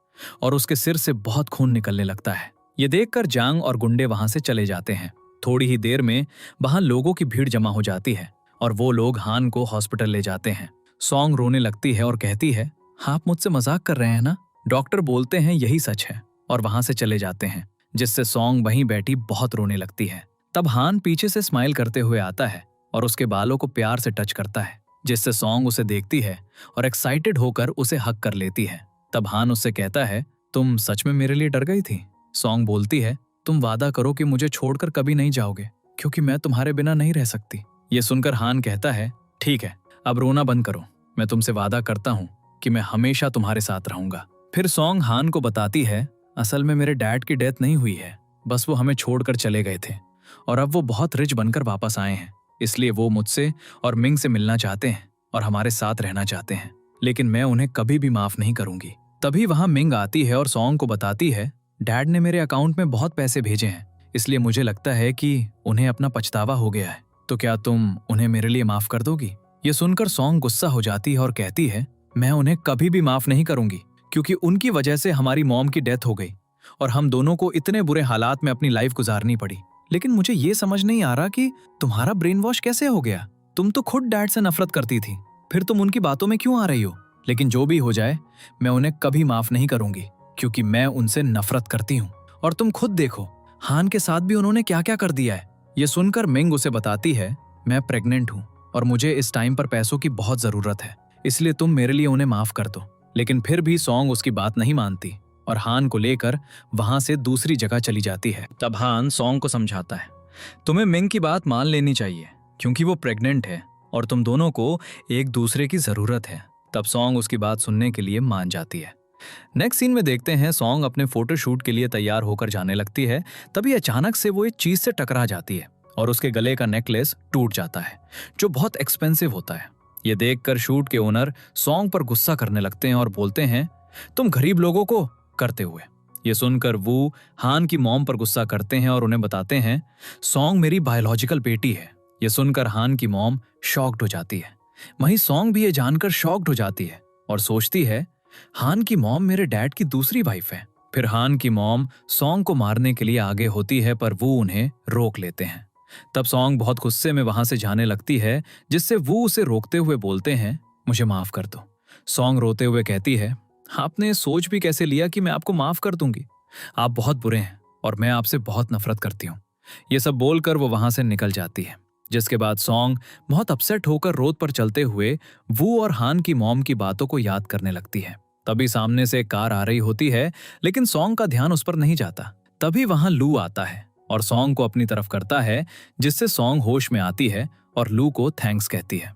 और उसके सिर से बहुत खून निकलने लगता है। ये देखकर जांग और गुंडे वहां से चले जाते हैं। थोड़ी ही देर में वहां लोगों की भीड़ जमा हो जाती है और वो लोग हान को हॉस्पिटल ले जाते हैं। सॉन्ग रोने लगती है और कहती है, आप मुझसे मजाक कर रहे हैं ना। डॉक्टर बोलते हैं यही सच है और वहां से चले जाते हैं, जिससे सॉन्ग वहीं बैठी बहुत रोने लगती है। तब हान पीछे से स्माइल करते हुए आता है और उसके बालों को प्यार से टच करता है, जिससे सॉन्ग उसे देखती है और एक्साइटेड होकर उसे हक कर लेती है। तब हान उससे कहता है, तुम सच में मेरे लिए डर गई थी। सॉन्ग बोलती है, तुम वादा करो कि मुझे छोड़कर कभी नहीं जाओगे, क्योंकि मैं तुम्हारे बिना नहीं रह सकती। ये सुनकर हान कहता है, ठीक है, अब रोना बंद करो, मैं तुमसे वादा करता हूँ कि मैं हमेशा तुम्हारे साथ रहूंगा। फिर सॉन्ग हान को बताती है, असल में मेरे डैड की डेथ नहीं हुई है, बस वो हमें छोड़कर चले गए थे और अब वो बहुत रिच बनकर वापस आए हैं, इसलिए वो मुझसे और मिंग से मिलना चाहते हैं और हमारे साथ रहना चाहते हैं, लेकिन मैं उन्हें कभी भी माफ नहीं करूंगी। तभी वहां मिंग आती है और सॉन्ग को बताती है, डैड ने मेरे अकाउंट में बहुत पैसे भेजे हैं, इसलिए मुझे लगता है कि उन्हें अपना पछतावा हो गया है, तो क्या तुम उन्हें मेरे लिए माफ कर दोगी। ये सुनकर सॉन्ग गुस्सा हो जाती है और कहती है, मैं उन्हें कभी भी माफ नहीं करूंगी, क्योंकि उनकी वजह से हमारी मॉम की डेथ हो गई और हम दोनों को इतने बुरे हालात में अपनी लाइफ गुजारनी पड़ी। लेकिन मुझे ये समझ नहीं आ रहा कि तुम्हारा ब्रेन वॉश कैसे हो गया। तुम तो खुद डैड से नफरत करती थी, फिर तुम उनकी बातों में क्यों आ रही हो। लेकिन जो भी हो जाए, मैं उन्हें कभी माफ नहीं करूंगी, क्योंकि मैं उनसे नफरत करती हूँ। और तुम खुद देखो, हान के साथ भी उन्होंने क्या क्या कर दिया है। ये सुनकर मिंग उसे बताती है, मैं प्रेग्नेंट हूँ और मुझे इस टाइम पर पैसों की बहुत जरूरत है, इसलिए तुम मेरे लिए उन्हें माफ कर दो। लेकिन फिर भी सॉन्ग उसकी बात नहीं मानती और हान को लेकर वहां से दूसरी जगह चली जाती है। तब हान सॉन्ग को समझाता है, तुम्हें मिंग की बात मान लेनी चाहिए, क्योंकि वो प्रेग्नेंट है और तुम दोनों को एक दूसरे की जरूरत है। तब सॉन्ग उसकी बात सुनने के लिए मान जाती है। नेक्स्ट सीन में देखते हैं, सॉन्ग अपने फोटोशूट के लिए तैयार होकर जाने लगती है। तभी अचानक से वो एक चीज से टकरा जाती है और उसके गले का नेकलेस टूट जाता है, जो बहुत एक्सपेंसिव होता है। ये देखकर शूट के ओनर सॉन्ग पर गुस्सा करने लगते हैं और बोलते हैं, तुम गरीब लोगों को करते हुए। ये सुनकर वो हान की मॉम पर गुस्सा करते हैं और उन्हें बताते हैं, सॉन्ग मेरी बायोलॉजिकल बेटी है। ये सुनकर हान की मॉम शॉक्ड हो जाती है। वहीं सॉन्ग भी ये जानकर शॉक्ड हो जाती है और सोचती है, हान की मॉम मेरे डैड की दूसरी वाइफ है। फिर हान की मॉम सॉन्ग को मारने के लिए आगे होती है, पर वो उन्हें रोक लेते हैं। तब सॉन्ग बहुत गुस्से में वहां से जाने लगती है, जिससे वो उसे रोकते हुए बोलते हैं, मुझे माफ कर दो। सॉन्ग रोते हुए कहती है, आपने सोच भी कैसे लिया कि मैं आपको माफ कर दूंगी? आप बहुत बुरे हैं और मैं आपसे बहुत नफरत करती हूँ। ये सब बोलकर वो वहां से निकल जाती है। जिसके बाद सॉन्ग बहुत अपसेट होकर रोड पर चलते हुए वू और हान की मॉम की बातों को याद करने लगती है। तभी सामने से एक कार आ रही होती है, लेकिन सॉन्ग का ध्यान उस पर नहीं जाता। तभी वहां लू आता है और सॉन्ग को अपनी तरफ करता है, जिससे सॉन्ग होश में आती है और लू को थैंक्स कहती है।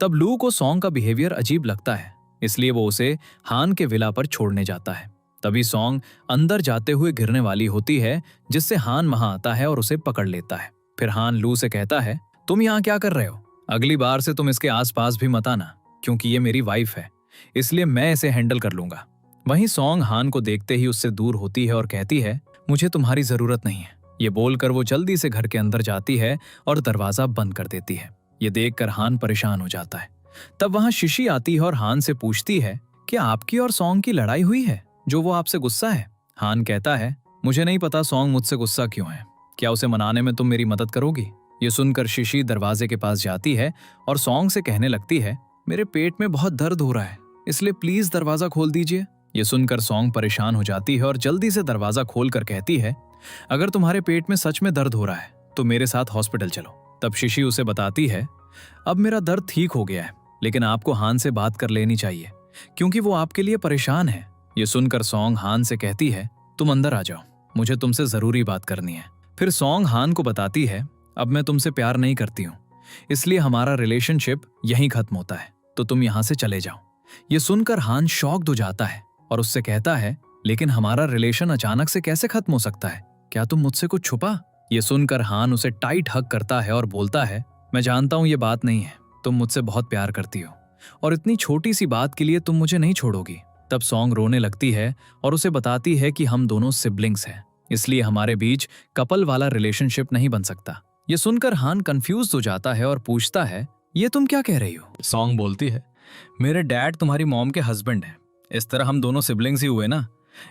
तब लू को सॉन्ग का बिहेवियर अजीब लगता है, इसलिए वो उसे हान के विला पर छोड़ने जाता है। तभी सॉन्ग अंदर जाते हुए गिरने वाली होती है, जिससे हान वहां आता है और उसे पकड़ लेता है। फिर हान लू से कहता है, तुम यहाँ क्या कर रहे हो? अगली बार से तुम इसके आसपास भी मत आना, क्योंकि ये मेरी वाइफ है, इसलिए मैं इसे हैंडल कर लूंगा। वहीं सॉन्ग हान को देखते ही उससे दूर होती है और कहती है, मुझे तुम्हारी जरूरत नहीं है। ये बोलकर वो जल्दी से घर के अंदर जाती है और दरवाजा बंद कर देती है। ये देखकर हान परेशान हो जाता है। तब वहां शिशी आती है और हान से पूछती है, क्या आपकी और सॉन्ग की लड़ाई हुई है जो वो आपसे गुस्सा है? हान कहता है, मुझे नहीं पता सॉन्ग मुझसे गुस्सा क्यों है। क्या उसे मनाने में तुम मेरी मदद करोगी? ये सुनकर शिशी दरवाजे के पास जाती है और सॉन्ग से कहने लगती है, मेरे पेट में बहुत दर्द हो रहा है, इसलिए प्लीज दरवाजा खोल दीजिए। ये सुनकर सॉन्ग परेशान हो जाती है और जल्दी से दरवाजा खोल कर कहती है, अगर तुम्हारे पेट में सच में दर्द हो रहा है तो मेरे साथ हॉस्पिटल चलो। तब शिशी उसे बताती है, अब मेरा दर्द ठीक हो गया है, लेकिन आपको हान से बात कर लेनी चाहिए, क्योंकि वो आपके लिए परेशान है। ये सुनकर सॉन्ग हान से कहती है, तुम अंदर आ जाओ, मुझे तुमसे जरूरी बात करनी है। फिर सॉन्ग हान को बताती है, अब मैं तुमसे प्यार नहीं करती हूँ, इसलिए हमारा रिलेशनशिप यहीं खत्म होता है, तो तुम यहाँ से चले जाओ। ये सुनकर हान शॉक्ड हो जाता है और उससे कहता है, लेकिन हमारा रिलेशन अचानक से कैसे खत्म हो सकता है? क्या तुम मुझसे कुछ छुपा? ये सुनकर हान उसे टाइट हग करता है और बोलता है, मैं जानता हूं ये बात नहीं है, तुम मुझसे बहुत प्यार करती हो और इतनी छोटी सी बात के लिए तुम मुझे नहीं छोड़ोगी। तब सॉन्ग रोने लगती है और उसे बताती है कि हम दोनों सिबलिंग्स हैं, इसलिए हमारे बीच कपल वाला रिलेशनशिप नहीं बन सकता। ये सुनकर हान कंफ्यूज हो जाता है और पूछता है, ये तुम क्या कह रही हो? सॉन्ग बोलती है, मेरे डैड तुम्हारी मॉम के हस्बैंड हैं, इस तरह हम दोनों सिबलिंग्स ही हुए ना,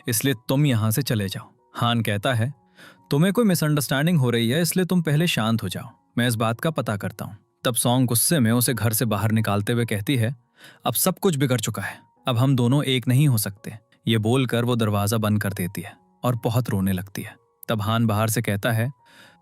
इसलिए तुम यहाँ से चले जाओ। हान कहता है, तुम्हें कोई मिसअंडरस्टैंडिंग हो रही है, इसलिए तुम पहले शांत हो जाओ, मैं इस बात का पता करता हूँ। तब सॉन्ग गुस्से में उसे घर से बाहर निकालते हुए कहती है, अब सब कुछ बिगड़ चुका है, अब हम दोनों एक नहीं हो सकते। ये बोलकर वो दरवाजा बंद कर देती है और बहुत रोने लगती है। तब हान बाहर से कहता है,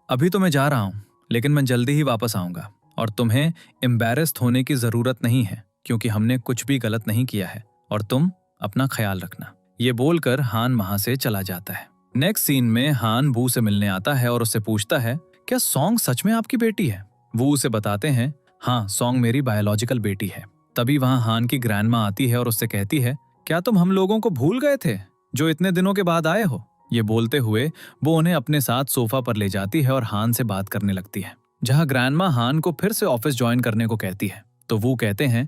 अभी तो मैं जा रहा हूँ, लेकिन मैं जल्दी ही वापस आऊंगा और तुम्हें एम्बैरेस्ड होने की जरूरत नहीं है, क्योंकि हमने कुछ भी गलत नहीं किया है और तुम अपना ख्याल रखना। ये बोलकर हान वहां से चला जाता है। नेक्स्ट सीन में हान वू से मिलने आता है और उससे पूछता है, क्या सॉन्ग सच में आपकी बेटी है? वो उसे बताते हैं, हाँ, सॉन्ग मेरी बायोलॉजिकल बेटी है। तभी वहां हान की ग्रैंडमा आती है और उससे कहती है, क्या तुम हम लोगों को भूल गए थे जो इतने दिनों के बाद आए हो? ये बोलते हुए वो उन्हें अपने साथ सोफा पर ले जाती है और हान से बात करने लगती है, जहां ग्रैंडमा हान को फिर से ऑफिस ज्वाइन करने को कहती है। तो वो कहते हैं,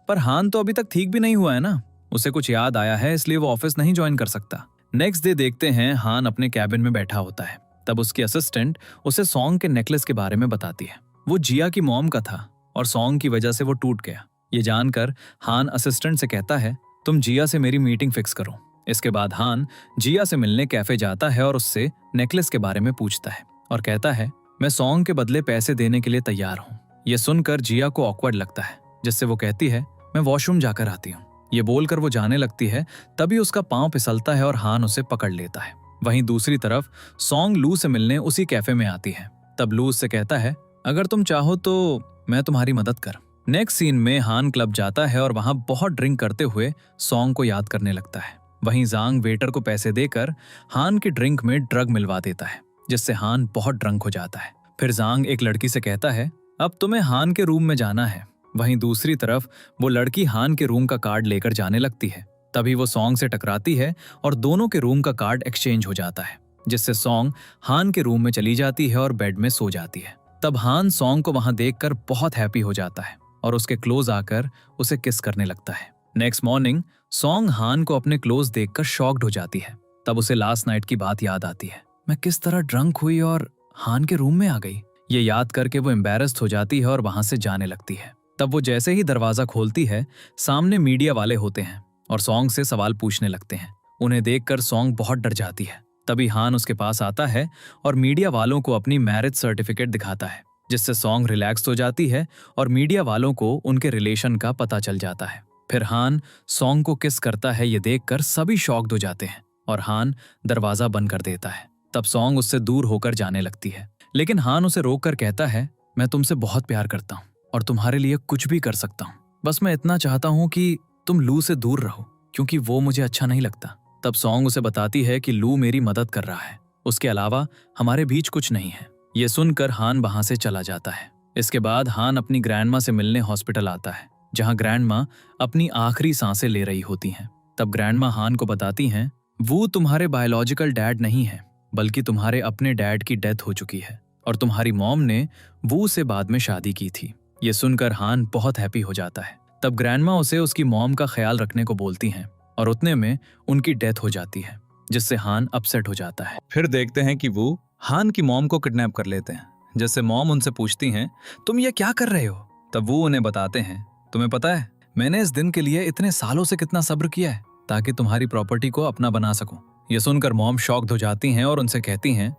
पर हान तो अभी तक ठीक भी नहीं हुआ है ना, उसे कुछ याद आया है, इसलिए वो ऑफिस नहीं ज्वाइन कर सकता। नेक्स्ट डे देखते हैं हान अपने कैबिन में बैठा होता है। तब उसकी असिस्टेंट उसे सॉन्ग के नेकलेस के बारे में बताती है। वो जिया की मॉम का था और सॉन्ग की वजह से वो टूट गया। ये जानकर हान असिस्टेंट से कहता है, तुम जिया से मेरी मीटिंग फिक्स करो। इसके बाद हान जिया से मिलने कैफे जाता है और उससे नेकलेस के बारे में पूछता है और कहता है, मैं सॉन्ग के बदले पैसे देने के लिए तैयार हूँ। ये सुनकर जिया को ऑकवर्ड लगता है, जिससे वो कहती है, मैं वॉशरूम जाकर आती हूँ। ये बोलकर वो जाने लगती है। तभी उसका पांव फिसलता है और हान उसे पकड़ लेता है। वहीं दूसरी तरफ सॉन्ग लू से मिलने उसी कैफे में आती है। तब लू उससे कहता है, अगर तुम चाहो तो मैं तुम्हारी मदद कर। नेक्स्ट सीन में हान क्लब जाता है और वहां बहुत ड्रिंक करते हुए सॉन्ग को याद करने लगता है। वहीं जांग वेटर को पैसे देकर हान की ड्रिंक में ड्रग मिलवा देता है, जिससे हान बहुत ड्रंक हो जाता है। फिर जांग एक लड़की से कहता है, अब तुम्हें हान के रूम में जाना है। वहीं दूसरी तरफ वो लड़की हान के रूम का कार्ड लेकर जाने लगती है। तभी वो सॉन्ग से टकराती है और दोनों के रूम का कार्ड एक्सचेंज हो जाता है, जिससे सॉन्ग हान के रूम में चली जाती है और बेड में सो जाती है। तब हान सॉन्ग को वहां देखकर बहुत हैप्पी हो जाता है और उसके क्लोज आकर उसे किस करने लगता है। नेक्स्ट मॉर्निंग सॉन्ग हान को अपने क्लोज देखकर शॉक्ड हो जाती है। तब उसे लास्ट नाइट की बात याद आती है, मैं किस तरह ड्रंक हुई और हान के रूम में आ गई। ये याद करके वो एम्बैरेस्ड हो जाती है और वहां से जाने लगती है। तब वो जैसे ही दरवाजा खोलती है, सामने मीडिया वाले होते हैं और सॉन्ग से सवाल पूछने लगते हैं। उन्हें देखकर सॉन्ग बहुत डर जाती है तभी हान उसके पास आता है और मीडिया वालों को अपनी मैरिज सर्टिफिकेट दिखाता है, जिससे सॉन्ग रिलैक्स हो जाती है और मीडिया वालों को उनके रिलेशन का पता चल जाता है। फिर हान सॉन्ग को किस करता है ये देखकर सभी शॉक्ड हो जाते हैं और हान दरवाजा बंद कर देता है। तब सॉन्ग उससे दूर होकर जाने लगती है, लेकिन हान उसे रोककर कहता है, मैं तुमसे बहुत प्यार करता हूँ और तुम्हारे लिए कुछ भी कर सकता हूँ। बस मैं इतना चाहता हूँ कि तुम लू से दूर रहो, क्योंकि वो मुझे अच्छा नहीं लगता। तब सॉन्ग उसे बताती है कि लू मेरी मदद कर रहा है, उसके अलावा हमारे बीच कुछ नहीं है। ये सुनकर हान वहां से चला जाता है। इसके बाद हान अपनी ग्रैंडमा से मिलने हॉस्पिटल आता है, जहां ग्रैंडमा अपनी आखिरी सांसें ले रही होती हैं। तब ग्रैंडमा हान को बताती हैं, वो तुम्हारे बायोलॉजिकल डैड नहीं है, बल्कि तुम्हारे अपने डैड की डेथ हो चुकी है और तुम्हारी मॉम ने वो से बाद में शादी की थी। ये सुनकर हान बहुत हैप्पी हो जाता है। तब ग्रैंडमा उसे उसकी मॉम का ख्याल रखने को बोलती हैं और उतने में उनकी डेथ हो जाती है, जिससे हान अपसेट हो जाता है। फिर देखते हैं कि वो हान की मॉम को किडनैप कर लेते हैं, जिससे मॉम उनसे पूछती हैं, तुम ये क्या कर रहे हो? तब वो उन्हें बताते हैं, तुम्हें पता है मैंने इस दिन के लिए इतने सालों से कितना सब्र किया है ताकि तुम्हारी प्रॉपर्टी को अपना बना सकूं। ये सुनकर मॉम शॉक्ड हो जाती हैं और उनसे कहती हैं,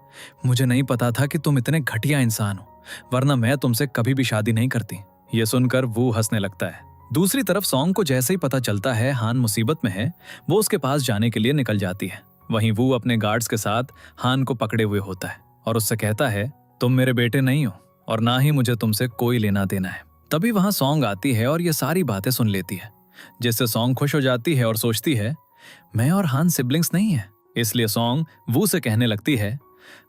मुझे नहीं पता था कि तुम इतने घटिया इंसान हो, वरना मैं तुमसे कभी भी शादी नहीं करती। ये सुनकर वो हंसने लगता है। दूसरी तरफ सॉन्ग को जैसे ही पता चलता है हान मुसीबत में है, वो उसके पास जाने के लिए निकल जाती है। वहीं वो अपने गार्ड्स के साथ हान को पकड़े हुए होता है और उससे कहता है, तुम मेरे बेटे नहीं हो और ना ही मुझे तुमसे कोई लेना देना है। तभी वहां सॉन्ग आती है और ये सारी बातें सुन लेती है, जिससे सॉन्ग खुश हो जाती है और सोचती है, मैं और हान सिबलिंग्स नहीं है। इसलिए सॉन्ग वो से कहने लगती है,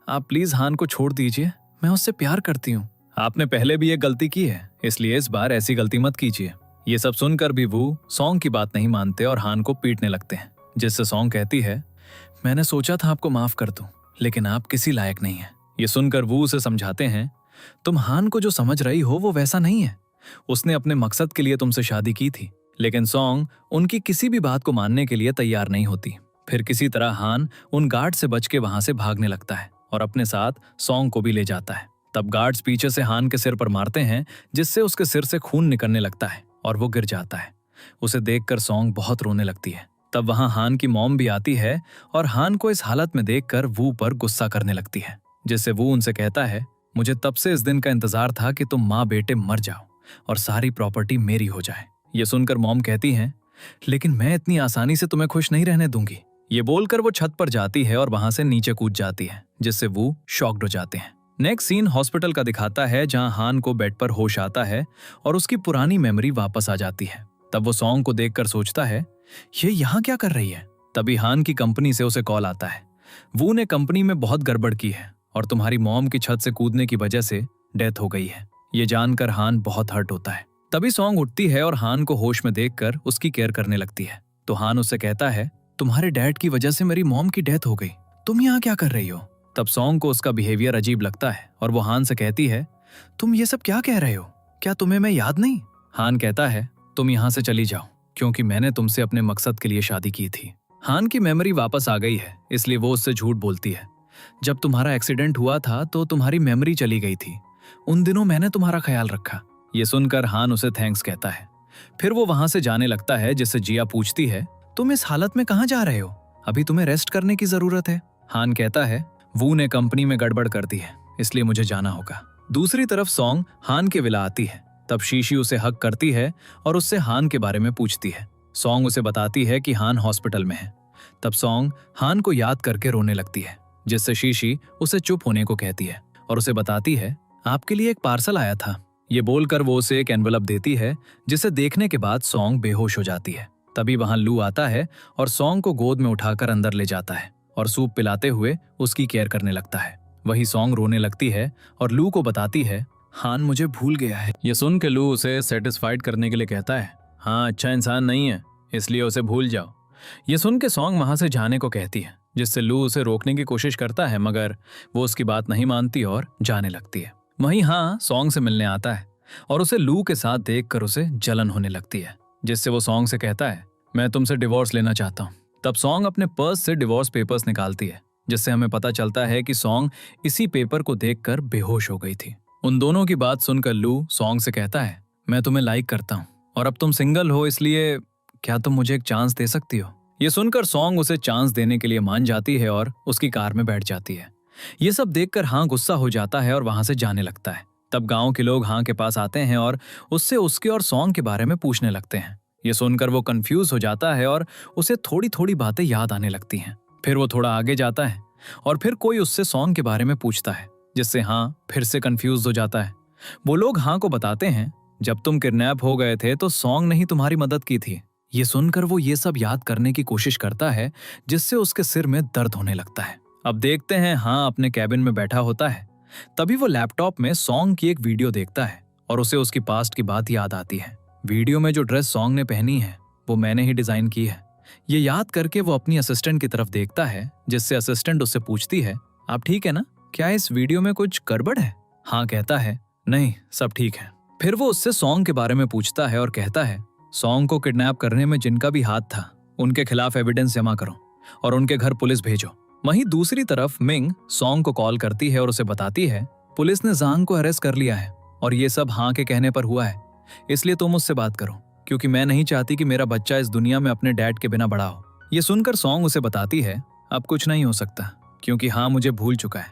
आप प्लीज हान को छोड़ दीजिए, मैं उससे प्यार करती हूँ। आपने पहले भी एक गलती की है, इसलिए इस बार ऐसी गलती मत कीजिए। ये सब सुनकर भी वो सॉन्ग की बात नहीं मानते और हान को पीटने लगते हैं, जिससे सॉन्ग कहती है, मैंने सोचा था आपको माफ कर दूं, लेकिन आप किसी लायक नहीं है। ये सुनकर वो उसे समझाते हैं, तुम हान को जो समझ रही हो वो वैसा नहीं है, उसने अपने मकसद के लिए तुमसे शादी की थी। लेकिन सॉन्ग उनकी किसी भी बात को मानने के लिए तैयार नहीं होती। फिर किसी तरह हान उन गार्ड से बच के वहां से भागने लगता है और अपने साथ सॉन्ग को भी ले जाता है। तब गार्ड्स पीछे से हान के सिर पर मारते हैं, जिससे उसके सिर से खून निकलने लगता है और वो गिर जाता है। उसे देखकर सॉन्ग बहुत रोने लगती है। तब वहां हान की मॉम भी आती है और हान को इस हालत में देखकर वो पर गुस्सा करने लगती है, जिससे वो उनसे कहता है, मुझे तब से इस दिन का इंतजार था कि तुम माँ बेटे मर जाओ और सारी प्रॉपर्टी मेरी हो जाए। ये सुनकर मॉम कहती हैं, लेकिन मैं इतनी आसानी से तुम्हें खुश नहीं रहने दूंगी। ये बोलकर वो छत पर जाती है और वहां से नीचे कूद जाती है, जिससे वो शॉक्ड हो जाते हैं। नेक्स्ट सीन हॉस्पिटल का दिखाता है, जहां हान को बेड पर होश आता है और उसकी पुरानी मेमोरी वापस आ जाती है। तब वो सॉन्ग को देखकर सोचता है, ये यहाँ क्या कर रही है? तभी हान की कंपनी से उसे कॉल आता है, वो ने कंपनी में बहुत गड़बड़ की है और तुम्हारी मॉम की छत से कूदने की वजह से डेथ हो गई है। ये जानकर हान बहुत हर्ट होता है। तभी सॉन्ग उठती है और हान को होश में देखकर उसकी केयर करने लगती है। तो हान उससे कहता है, तुम्हारे डैड की वजह से मेरी मॉम की डेथ हो गई, तुम यहाँ क्या कर रही हो? तब सॉन्ग को उसका बिहेवियर अजीब लगता है और वो हान से कहती है, तुम ये सब क्या कह रहे हो? क्या तुम्हें मैं याद नहीं? हान कहता है, तुम यहाँ से चली जाओ, क्योंकि मैंने तुमसे अपने मकसद के लिए शादी की थी। हान की मेमोरी वापस आ गई है, इसलिए वो उससे झूठ बोलती है। जब तुम्हारा एक्सीडेंट हुआ था तो तुम्हारी मेमोरी चली गई थी, उन दिनों मैंने तुम्हारा ख्याल रखा। ये सुनकर हान उसे थैंक्स कहता है। फिर वो वहां से जाने लगता है, जिससे जिया पूछती है, तुम इस हालत में कहाँ जा रहे हो? अभी तुम्हें रेस्ट करने की जरूरत है। हान कहता है, वो ने कंपनी में गड़बड़ कर दी है, इसलिए मुझे जाना होगा। दूसरी तरफ सॉन्ग हान के विला आती है। तब शीशी उसे हक करती है और उससे हान के बारे में पूछती है। सॉन्ग उसे बताती है कि हान हॉस्पिटल में है। तब सॉन्ग हान को याद करके रोने लगती है, जिससे शीशी उसे चुप होने को कहती है और उसे बताती है, आपके लिए एक पार्सल आया था। ये बोलकर वो उसे एक एनवेलप देती है, जिसे देखने के बाद सॉन्ग बेहोश हो जाती है। तभी वहां लू आता है और सॉन्ग को गोद में उठाकर अंदर ले जाता है और सूप पिलाते हुए उसकी केयर करने लगता है। वही सॉन्ग रोने लगती है और लू को बताती है, हान मुझे भूल गया है। ये सुन के लू उसे सेटिस्फाइड करने के लिए कहता है, हाँ अच्छा इंसान नहीं है, इसलिए उसे भूल जाओ। ये सुन के सॉन्ग वहां से जाने को कहती है, जिससे लू उसे रोकने की कोशिश करता है, मगर वो उसकी बात नहीं मानती और जाने लगती है। वहीं हाँ सॉन्ग से मिलने आता है और उसे लू के साथ देखकर उसे जलन होने लगती है, जिससे वो सॉन्ग से कहता है, मैं तुमसे डिवोर्स लेना चाहता हूँ। तब सॉन्ग अपने पर्स से डिवोर्स पेपर्स निकालती है, जिससे हमें पता चलता है कि सॉन्ग इसी पेपर को देखकर बेहोश हो गई थी। उन दोनों की बात सुनकर लू सॉन्ग से कहता है, मैं तुम्हें लाइक करता हूँ और अब तुम सिंगल हो, इसलिए क्या तुम मुझे एक चांस दे सकती हो? ये सुनकर सॉन्ग उसे चांस देने के लिए मान जाती है और उसकी कार में बैठ जाती है। ये सब देखकर हाँ गुस्सा हो जाता है और वहां से जाने लगता है। तब गांव के लोग हाँ के पास आते हैं और उससे उसके और सॉन्ग के बारे में पूछने लगते हैं। ये सुनकर वो कंफ्यूज हो जाता है और उसे थोड़ी थोड़ी बातें याद आने लगती हैं। फिर वो थोड़ा आगे जाता है और फिर कोई उससे सॉन्ग के बारे में पूछता है, जिससे हाँ फिर से कंफ्यूज हो जाता है। वो लोग हाँ को बताते हैं, जब तुम किडनैप हो गए थे तो सॉन्ग ने ही तुम्हारी मदद की थी। ये सुनकर वो ये सब याद करने की कोशिश करता है, जिससे उसके सिर में दर्द होने लगता है। अब देखते हैं हाँ अपने कैबिन में बैठा होता है। तभी वो लैपटॉप में सॉन्ग की एक वीडियो देखता है और उसे उसकी पास्ट की बात याद आती है। वीडियो में जो ड्रेस सॉन्ग ने पहनी है वो मैंने ही डिजाइन की है। ये याद करके वो अपनी असिस्टेंट की तरफ देखता है, जिससे असिस्टेंट उससे पूछती है, आप ठीक है ना? क्या इस वीडियो में कुछ गड़बड़ है? हाँ कहता है, नहीं सब ठीक है। फिर वो उससे सॉन्ग के बारे में पूछता है और कहता है, सॉन्ग को किडनैप करने में जिनका भी हाथ था उनके खिलाफ एविडेंस जमा करो और उनके घर पुलिस भेजो। वहीं दूसरी तरफ मिंग सॉन्ग को कॉल करती है और उसे बताती है, पुलिस ने जांग को अरेस्ट कर लिया है और ये सब हाँ के कहने पर हुआ है, इसलिए तुम मुझसे बात करो, क्योंकि मैं नहीं चाहती कि मेरा बच्चा इस दुनिया में अपने डैड के बिना बड़ा हो। ये सुनकर सॉन्ग उसे बताती है, अब कुछ नहीं हो सकता, क्योंकि हाँ मुझे भूल चुका है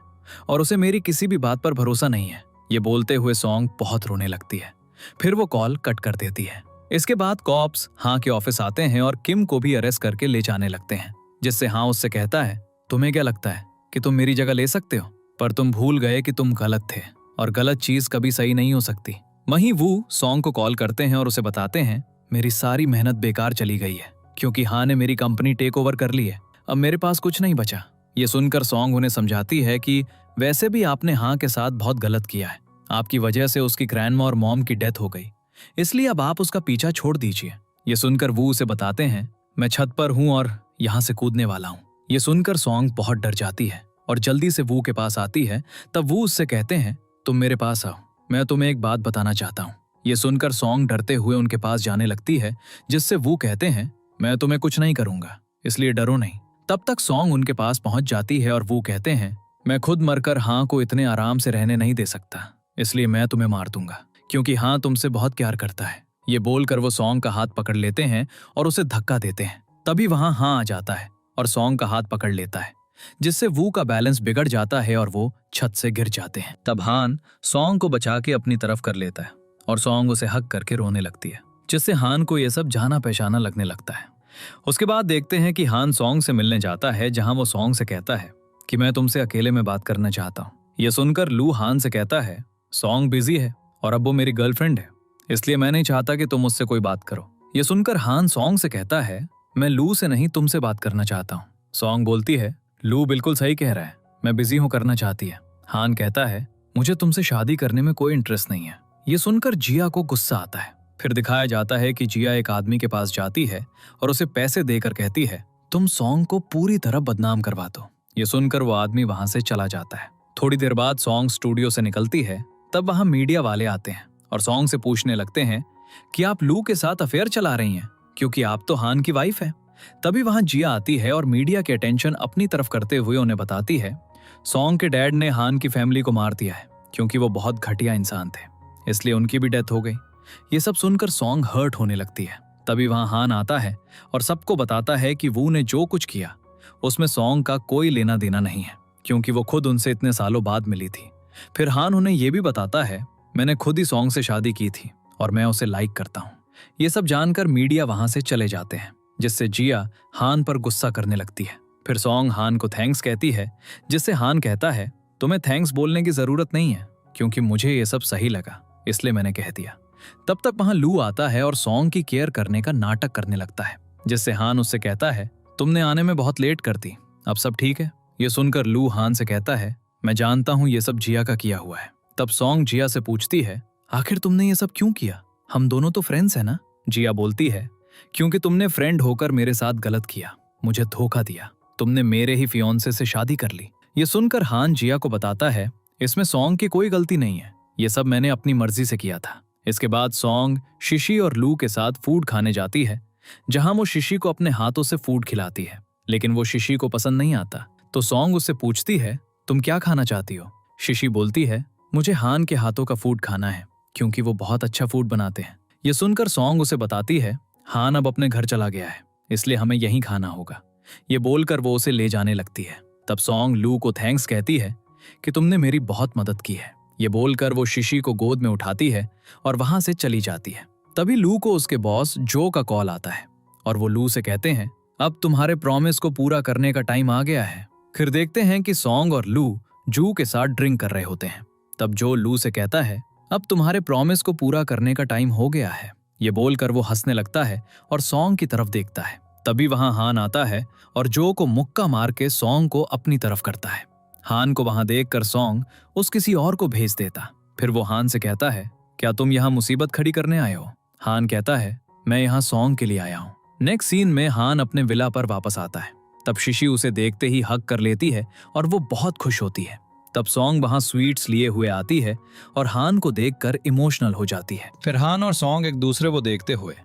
और उसे मेरी किसी भी बात पर भरोसा नहीं है। ये बोलते हुए सॉन्ग बहुत रोने लगती है। फिर वो कॉल कट कर देती है। इसके बाद कॉप्स हाँ के ऑफिस आते हैं और किम को भी अरेस्ट करके ले जाने लगते हैं, जिससे हाँ उससे कहता है, तुम्हें क्या लगता है कि तुम मेरी जगह ले सकते हो? पर तुम भूल गए कि तुम गलत थे और गलत चीज कभी सही नहीं हो सकती। वहीं वो सॉन्ग को कॉल करते हैं और उसे बताते हैं, मेरी सारी मेहनत बेकार चली गई है, क्योंकि हाँ ने मेरी कंपनी टेक ओवर कर ली है, अब मेरे पास कुछ नहीं बचा। ये सुनकर सॉन्ग उन्हें समझाती है कि वैसे भी आपने हाँ के साथ बहुत गलत किया है, आपकी वजह से उसकी ग्रैंडमा और मॉम की डेथ हो गई, इसलिए अब आप उसका पीछा छोड़ दीजिए। ये सुनकर वो उसे बताते हैं, मैं छत पर हूँ और यहाँ से कूदने वाला हूँ। ये सुनकर सॉन्ग बहुत डर जाती है और जल्दी से वो के पास आती है। तब वो उससे कहते हैं, तुम मेरे पास आओ, मैं तुम्हें एक बात बताना चाहता हूँ। ये सुनकर सॉन्ग डरते हुए उनके पास जाने लगती है, जिससे वो कहते हैं, मैं तुम्हें कुछ नहीं करूंगा, इसलिए डरो नहीं। तब तक सॉन्ग उनके पास पहुंच जाती है और वो कहते हैं, मैं खुद मरकर हाँ को इतने आराम से रहने नहीं दे सकता, इसलिए मैं तुम्हें मार दूंगा, क्योंकि हाँ तुमसे बहुत प्यार करता है। ये बोलकर वो सॉन्ग का हाथ पकड़ लेते हैं और उसे धक्का देते हैं। तभी वहां हाँ आ जाता है और सॉन्ग का हाथ पकड़ लेता है, जिससे वू का बैलेंस बिगड़ जाता है और वो छत से गिर जाते हैं। तब हान सॉन्ग को बचा के अपनी तरफ कर लेता है और सॉन्ग उसे हक करके रोने लगती है, जिससे हान को ये सब जाना पहचाना लगने लगता है। उसके बाद देखते हैं कि हान सॉन्ग से मिलने जाता है, जहां वो सॉन्ग से कहता है कि मैं तुमसे अकेले में बात करना चाहता हूँ। ये सुनकर लू हान से कहता है, सॉन्ग बिजी है और अब वो मेरी गर्लफ्रेंड है, इसलिए मैं नहीं चाहता कि तुम मुझसे कोई बात करो। ये सुनकर हान सॉन्ग से कहता है, मैं लू से नहीं तुमसे बात करना चाहता हूँ। सॉन्ग बोलती है, लू बिल्कुल सही कह रहा है, मैं बिजी हूँ, करना चाहती है। हान कहता है, मुझे तुमसे शादी करने में कोई इंटरेस्ट नहीं है। ये सुनकर जिया को गुस्सा आता है। फिर दिखाया जाता है कि जिया एक आदमी के पास जाती है और उसे पैसे देकर कहती है, तुम सॉन्ग को पूरी तरह बदनाम करवा दो। ये सुनकर वो आदमी वहां से चला जाता है। थोड़ी देर बाद सॉन्ग स्टूडियो से निकलती है। तब वहां मीडिया वाले आते हैं और सॉन्ग से पूछने लगते हैं कि आप लू के साथ अफेयर चला रही हैं, क्योंकि आप तो हान की वाइफ है। तभी वहां जिया आती है और मीडिया के अटेंशन अपनी तरफ करते हुए उन्हें बताती है, सॉन्ग के डैड ने हान की फैमिली को मार दिया है, क्योंकि वो बहुत घटिया इंसान थे, इसलिए उनकी भी डेथ हो गई। ये सब सुनकर सॉन्ग हर्ट होने लगती है। तभी वहां हान आता है और सबको बताता है कि वू ने जो कुछ किया उसमें सॉन्ग का कोई लेना देना नहीं है, क्योंकि वो खुद उनसे इतने सालों बाद मिली थी। फिर हान उन्हें यह भी बताता है, मैंने खुद ही सॉन्ग से शादी की थी और मैं उसे लाइक करता हूँ। ये सब जानकर मीडिया वहां से चले जाते हैं, जिससे जिया हान पर गुस्सा करने लगती है। फिर सॉन्ग हान को थैंक्स कहती है, जिससे हान कहता है, तुम्हें थैंक्स बोलने की जरूरत नहीं है, क्योंकि मुझे ये सब सही लगा, इसलिए मैंने कह दिया। तब तक वहां लू आता है और सॉन्ग की केयर करने का नाटक करने लगता है, जिससे हान उससे कहता है, तुमने आने में बहुत लेट कर दी, अब सब ठीक है? ये सुनकर लू हान से कहता है, मैं जानता हूं ये सब जिया का किया हुआ है। तब सॉन्ग जिया से पूछती है, आखिर तुमने ये सब क्यों किया? हम दोनों तो फ्रेंड्स हैं ना? जिया बोलती है, क्योंकि तुमने फ्रेंड होकर मेरे साथ गलत किया, मुझे धोखा दिया, तुमने मेरे ही फियोंसे से शादी कर ली। ये सुनकर हान जिया को बताता है, इसमें सॉन्ग की कोई गलती नहीं है, ये सब मैंने अपनी मर्जी से किया था। इसके बाद सॉन्ग शिशी और लू के साथ फूड खाने जाती है, जहां वो शिशी को अपने हाथों से फूड खिलाती है, लेकिन वो शिशी को पसंद नहीं आता। तो सॉन्ग उससे पूछती है, तुम क्या खाना चाहती हो? शिशी बोलती है, मुझे हान के हाथों का फूड खाना है, क्योंकि वो बहुत अच्छा फूड बनाते हैं। ये सुनकर सॉन्ग उसे बताती है, हान अब अपने घर चला गया है इसलिए हमें यहीं खाना होगा। ये बोलकर वो उसे ले जाने लगती है। तब सॉन्ग लू को थैंक्स कहती है कि तुमने मेरी बहुत मदद की है। ये बोलकर वो शिशी को गोद में उठाती है और वहां से चली जाती है। तभी लू को उसके बॉस जो का कॉल आता है और वो लू से कहते हैं, अब तुम्हारे प्रॉमिस को पूरा करने का टाइम आ गया है। फिर देखते हैं कि सॉन्ग और लू जू के साथ ड्रिंक कर रहे होते हैं। तब जो लू से कहता है, अब तुम्हारे प्रॉमिस को पूरा करने का टाइम हो गया है। ये बोलकर वो हंसने लगता है और सॉन्ग की तरफ देखता है। तभी वहां हान आता है और जो को मुक्का मार के सॉन्ग को अपनी तरफ करता है। हान को वहां देखकर सॉन्ग उस किसी और को भेज देता। फिर वो हान से कहता है, क्या तुम यहाँ मुसीबत खड़ी करने आए हो? हान कहता है, मैं यहाँ सॉन्ग के लिए आया हूँ। नेक्स्ट सीन में हान अपने विला पर वापस आता है। तब शिशी उसे देखते ही हक कर लेती है और वो बहुत खुश होती है। तब सॉन्ग वहां स्वीट्स लिए हुए आती है और हान को देखकर इमोशनल हो जाती है। फिर हान और सॉन्ग एक दूसरे को देखते हुए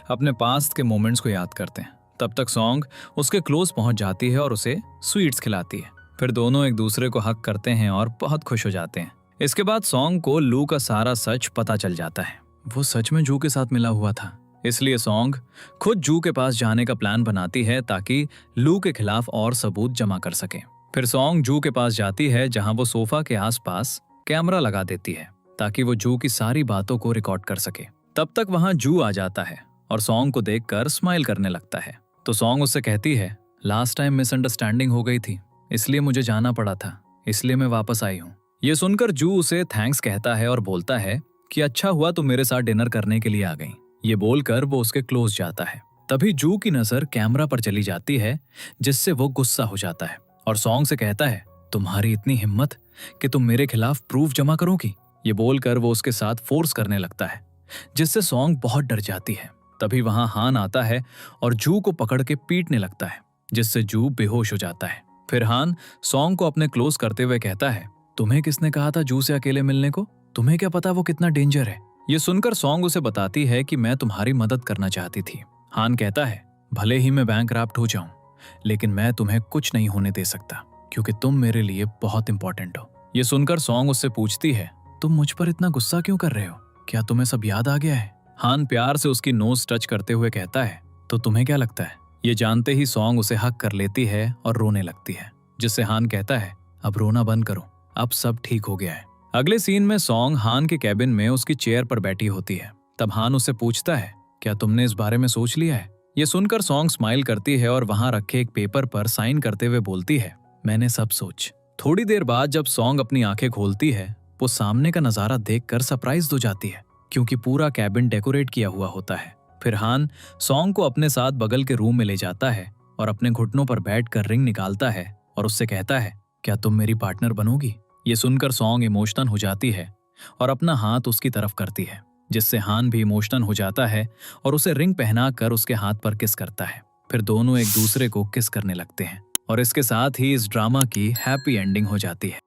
अपने पास्ट के मोमेंट्स को याद करते हैं। तब तक सॉन्ग उसके क्लोज पहुंच जाती है और उसे स्वीट्स खिलाती है। फिर दोनों एक दूसरे को हक करते हैं और बहुत खुश हो जाते हैं। इसके बाद सॉन्ग को लू का सारा सच पता चल जाता है। वो सच में जू के साथ मिला हुआ था। इसलिए सॉन्ग खुद जू के पास जाने का प्लान बनाती है ताकि लू के खिलाफ और सबूत जमा कर सके। फिर सॉन्ग जू के पास जाती है जहां वो सोफा के आसपास कैमरा लगा देती है ताकि वो जू की सारी बातों को रिकॉर्ड कर सके। तब तक वहां जू आ जाता है और सॉन्ग को देखकर स्माइल करने लगता है। तो सॉन्ग उससे कहती है, लास्ट टाइम मिसअंडरस्टैंडिंग हो गई थी, इसलिए मुझे जाना पड़ा था, इसलिए मैं वापस आई हूँ। ये सुनकर जू उसे थैंक्स कहता है और बोलता है कि अच्छा हुआ तुम मेरे साथ डिनर करने के लिए आ गई। ये बोलकर वो उसके क्लोज जाता है। तभी जू की नजर कैमरा पर चली जाती है जिससे वो गुस्सा हो जाता है और सॉन्ग से कहता है, तुम्हारी इतनी हिम्मत कि तुम मेरे खिलाफ प्रूफ जमा करोगी। ये बोलकर वो उसके साथ फोर्स करने लगता है जिससे सॉन्ग बहुत डर जाती है। तभी वहां हान आता है और जू को पकड़ के पीटने लगता है जिससे जू बेहोश हो जाता है। फिर हान सॉन्ग को अपने क्लोज करते हुए कहता है, तुम्हें किसने कहा था जू से अकेले मिलने को? तुम्हें क्या पता वो कितना डेंजर है? ये सुनकर सॉन्ग उसे बताती है कि मैं तुम्हारी मदद करना चाहती थी। हान कहता है, भले ही मैं बैंकरप्ट हो जाऊं, लेकिन मैं तुम्हें कुछ नहीं होने दे सकता क्योंकि तुम मेरे लिए बहुत इंपॉर्टेंट हो। ये सुनकर सॉन्ग उससे पूछती है, तुम मुझ पर इतना गुस्सा क्यों कर रहे हो? क्या तुम्हें सब याद आ गया है? हान प्यार से उसकी नोज टच करते हुए कहता है, तो तुम्हें क्या लगता है? ये जानते ही सॉन्ग उसे हक कर लेती है और रोने लगती है जिससे हान कहता है, अब रोना बंद करो, अब सब ठीक हो गया है। अगले सीन में सॉन्ग हान के कैबिन में उसकी चेयर पर बैठी होती है। तब हान उससे पूछता है, क्या तुमने इस बारे में सोच लिया है? ये सुनकर सॉन्ग स्माइल करती है और वहां रखे एक पेपर पर साइन करते हुए बोलती है, मैंने सब सोच। थोड़ी देर बाद जब सॉन्ग अपनी आंखें खोलती है वो सामने का नजारा देखकर सरप्राइज हो जाती है क्योंकि पूरा कैबिन डेकोरेट किया हुआ होता है। फिर हान सॉन्ग को अपने साथ बगल के रूम में ले जाता है और अपने घुटनों पर बैठकर रिंग निकालता है और उससे कहता है, क्या तुम मेरी पार्टनर बनोगी? ये सुनकर सॉन्ग इमोशनल हो जाती है और अपना हाथ उसकी तरफ करती है जिससे हान भी इमोशनल हो जाता है और उसे रिंग पहनाकर उसके हाथ पर किस करता है। फिर दोनों एक दूसरे को किस करने लगते हैं और इसके साथ ही इस ड्रामा की हैप्पी एंडिंग हो जाती है।